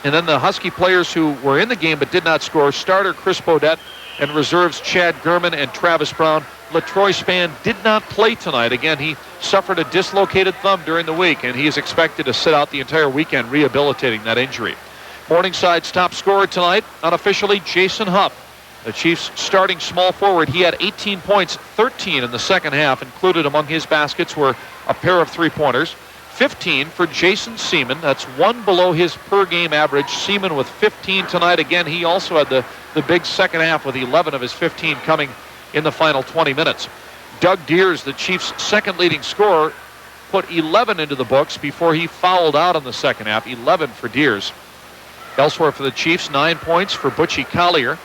And then the Husky players who were in the game but did not score, starter Chris Bodette and reserves Chad Gurman and Travis Brown. LaTroy Spann did not play tonight. Again, he suffered a dislocated thumb during the week, and he is expected to sit out the entire weekend rehabilitating that injury. Morningside's top scorer tonight, unofficially, Jason Huff, the Chiefs' starting small forward. He had 18 points, 13 in the second half. Included among his baskets were a pair of 3-pointers. 15 for Jason Seaman. That's 1 below his per-game average. Seaman with 15 tonight. Again, he also had the big second half with 11 of his 15 coming in the final 20 minutes. Doug Deers, the Chiefs' second leading scorer, put 11 into the books before he fouled out in the second half. 11 for Deers. Elsewhere for the Chiefs, 9 points for Butchie Collier.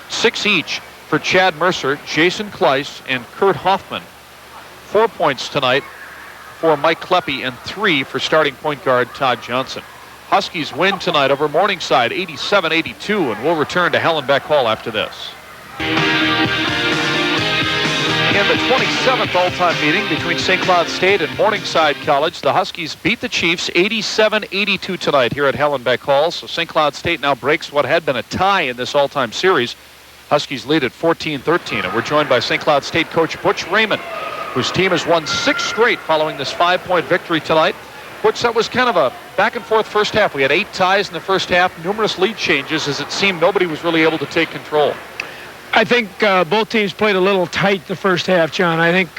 6 each for Chad Mercer, Jason Kleiss, and Kurt Hoffman. 4 points tonight for Mike Kleppe, and 3 for starting point guard Todd Johnson. Huskies win tonight over Morningside 87-82, and we'll return to Hallenbeck Hall after this. In the 27th all-time meeting between St. Cloud State and Morningside College, the Huskies beat the Chiefs 87-82 tonight here at Hallenbeck Hall. So St. Cloud State now breaks what had been a tie in this all-time series. Huskies lead at 14-13, and we're joined by St. Cloud State coach Butch Raymond, whose team has won 6 straight following this 5-point victory tonight. Butch, that was kind of a back-and-forth first half. We had 8 ties in the first half, numerous lead changes, as it seemed nobody was really able to take control. I think both teams played a little tight the first half, John. I think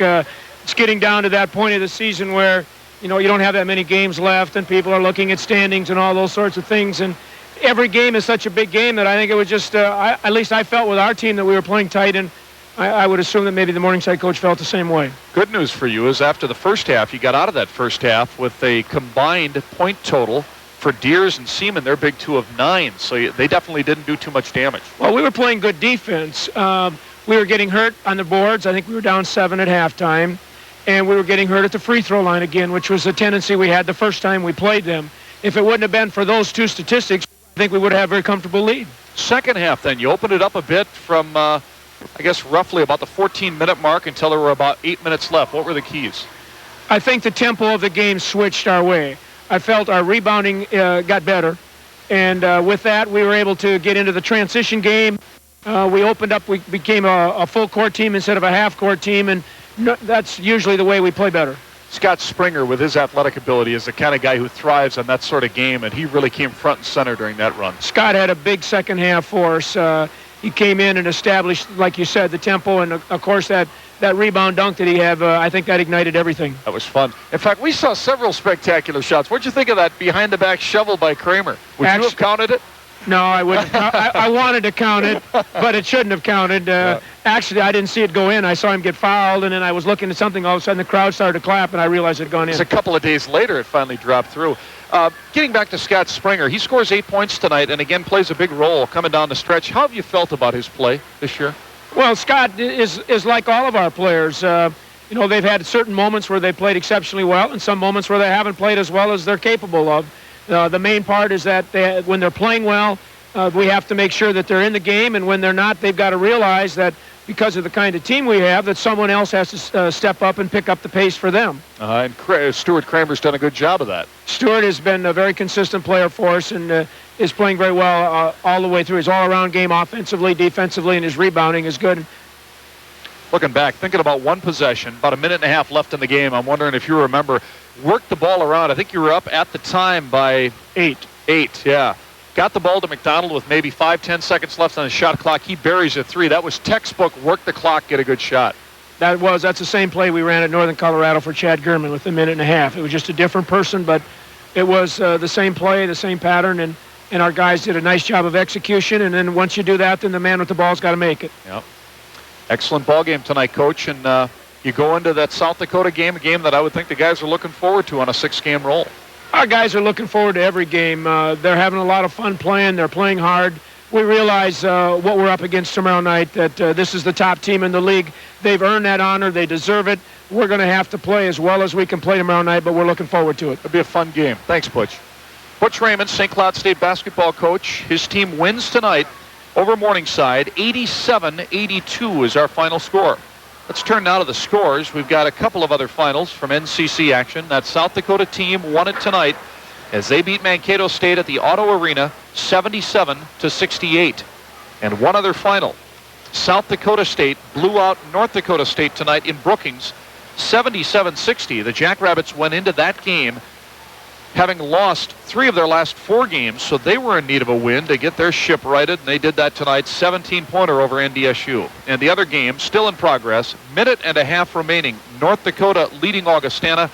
it's getting down to that point of the season where, you don't have that many games left, and people are looking at standings and all those sorts of things. And every game is such a big game that I think it was just, at least I felt with our team that we were playing tight, and I would assume that maybe the Morningside coach felt the same way. Good news for you is after the first half, you got out of that first half with a combined point total for Deers and Seaman. They're big 2 of 9, so they definitely didn't do too much damage. Well, we were playing good defense. We were getting hurt on the boards. I think we were down 7 at halftime, and we were getting hurt at the free throw line again, which was a tendency we had the first time we played them. If it wouldn't have been for those 2 statistics, I think we would have a very comfortable lead. Second half, then, you opened it up a bit from, I guess, roughly about the 14-minute mark until there were about 8 minutes left. What were the keys? I think the tempo of the game switched our way. I felt our rebounding got better, and with that, we were able to get into the transition game. We opened up, we became a full-court team instead of a half-court team, and that's usually the way we play better. Scott Springer, with his athletic ability, is the kind of guy who thrives on that sort of game, and he really came front and center during that run. Scott had a big second half for us. He came in and established, like you said, the tempo, and of course that rebound dunk that he had, I think that ignited everything. That was fun. In fact, we saw several spectacular shots. What'd you think of that behind-the-back shovel by Kramer? Would you have counted it? No, I wouldn't. I wanted to count it, but it shouldn't have counted. Actually, I didn't see it go in. I saw him get fouled, and then I was looking at something. All of a sudden, the crowd started to clap, and I realized it had gone in. It's a couple of days later it finally dropped through. Getting back to Scott Springer, he scores 8 points tonight and, again, plays a big role coming down the stretch. How have you felt about his play this year? Well, Scott is like all of our players. They've had certain moments where they played exceptionally well and some moments where they haven't played as well as they're capable of. The main part is that when they're playing well, we have to make sure that they're in the game, and when they're not, they've got to realize that because of the kind of team we have, that someone else has to step up and pick up the pace for them. And Stuart Kramer's done a good job of that. Stuart has been a very consistent player for us and is playing very well all the way through. His all-around game, offensively, defensively, and his rebounding is good. Looking back, thinking about one possession, about a minute and a half left in the game, I'm wondering if you remember, worked the ball around. I think you were up at the time by 8, yeah. Got the ball to McDonald with maybe 5-10 seconds left on the shot clock. He buries a 3. That was textbook, work the clock, get a good shot. That's the same play we ran at Northern Colorado for Chad Gurman with a minute and a half. It was just a different person, but it was the same play, the same pattern, and our guys did a nice job of execution. And then once you do that, then the man with the ball's got to make it. Yep. Excellent ball game tonight, Coach. And you go into that South Dakota game, a game that I would think the guys are looking forward to on a 6-game roll. Our guys are looking forward to every game. They're having a lot of fun playing. They're playing hard. We realize what we're up against tomorrow night, that this is the top team in the league. They've earned that honor. They deserve it. We're going to have to play as well as we can play tomorrow night, but we're looking forward to it. It'll be a fun game. Thanks, Butch. Butch Raymond, St. Cloud State basketball coach. His team wins tonight over Morningside. 87-82 is our final score. Let's turn now to the scores. We've got a couple of other finals from NCC action. That South Dakota team won it tonight as they beat Mankato State at the Auto Arena 77-68. And one other final. South Dakota State blew out North Dakota State tonight in Brookings 77-60. The Jackrabbits went into that game having lost 3 of their last 4 games, so they were in need of a win to get their ship righted, and they did that tonight, 17-pointer over NDSU. And the other game, still in progress, minute and a half remaining, North Dakota leading Augustana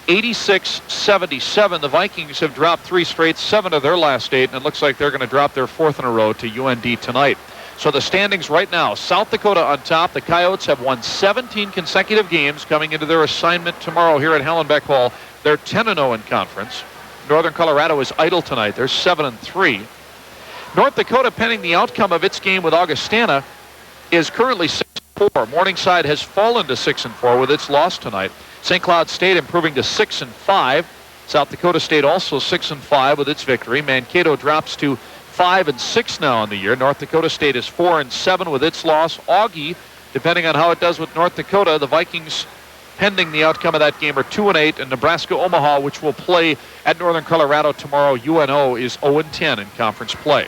86-77. The Vikings have dropped 3 straight, 7 of their last 8, and it looks like they're going to drop their 4th in a row to UND tonight. So the standings right now, South Dakota on top. The Coyotes have won 17 consecutive games coming into their assignment tomorrow here at Hallenbeck Hall. They're 10-0 in conference. Northern Colorado is idle tonight. They're 7-3. North Dakota, pending the outcome of its game with Augustana, is currently 6-4. Morningside has fallen to 6-4 with its loss tonight. St. Cloud State improving to 6-5. South Dakota State also 6-5 with its victory. Mankato drops to 5-6 now in the year. North Dakota State is 4-7 with its loss. Augie, depending on how it does with North Dakota, the Vikings, pending the outcome of that game, are 2-8, and Nebraska-Omaha, which will play at Northern Colorado tomorrow, UNO, is 0-10 in conference play.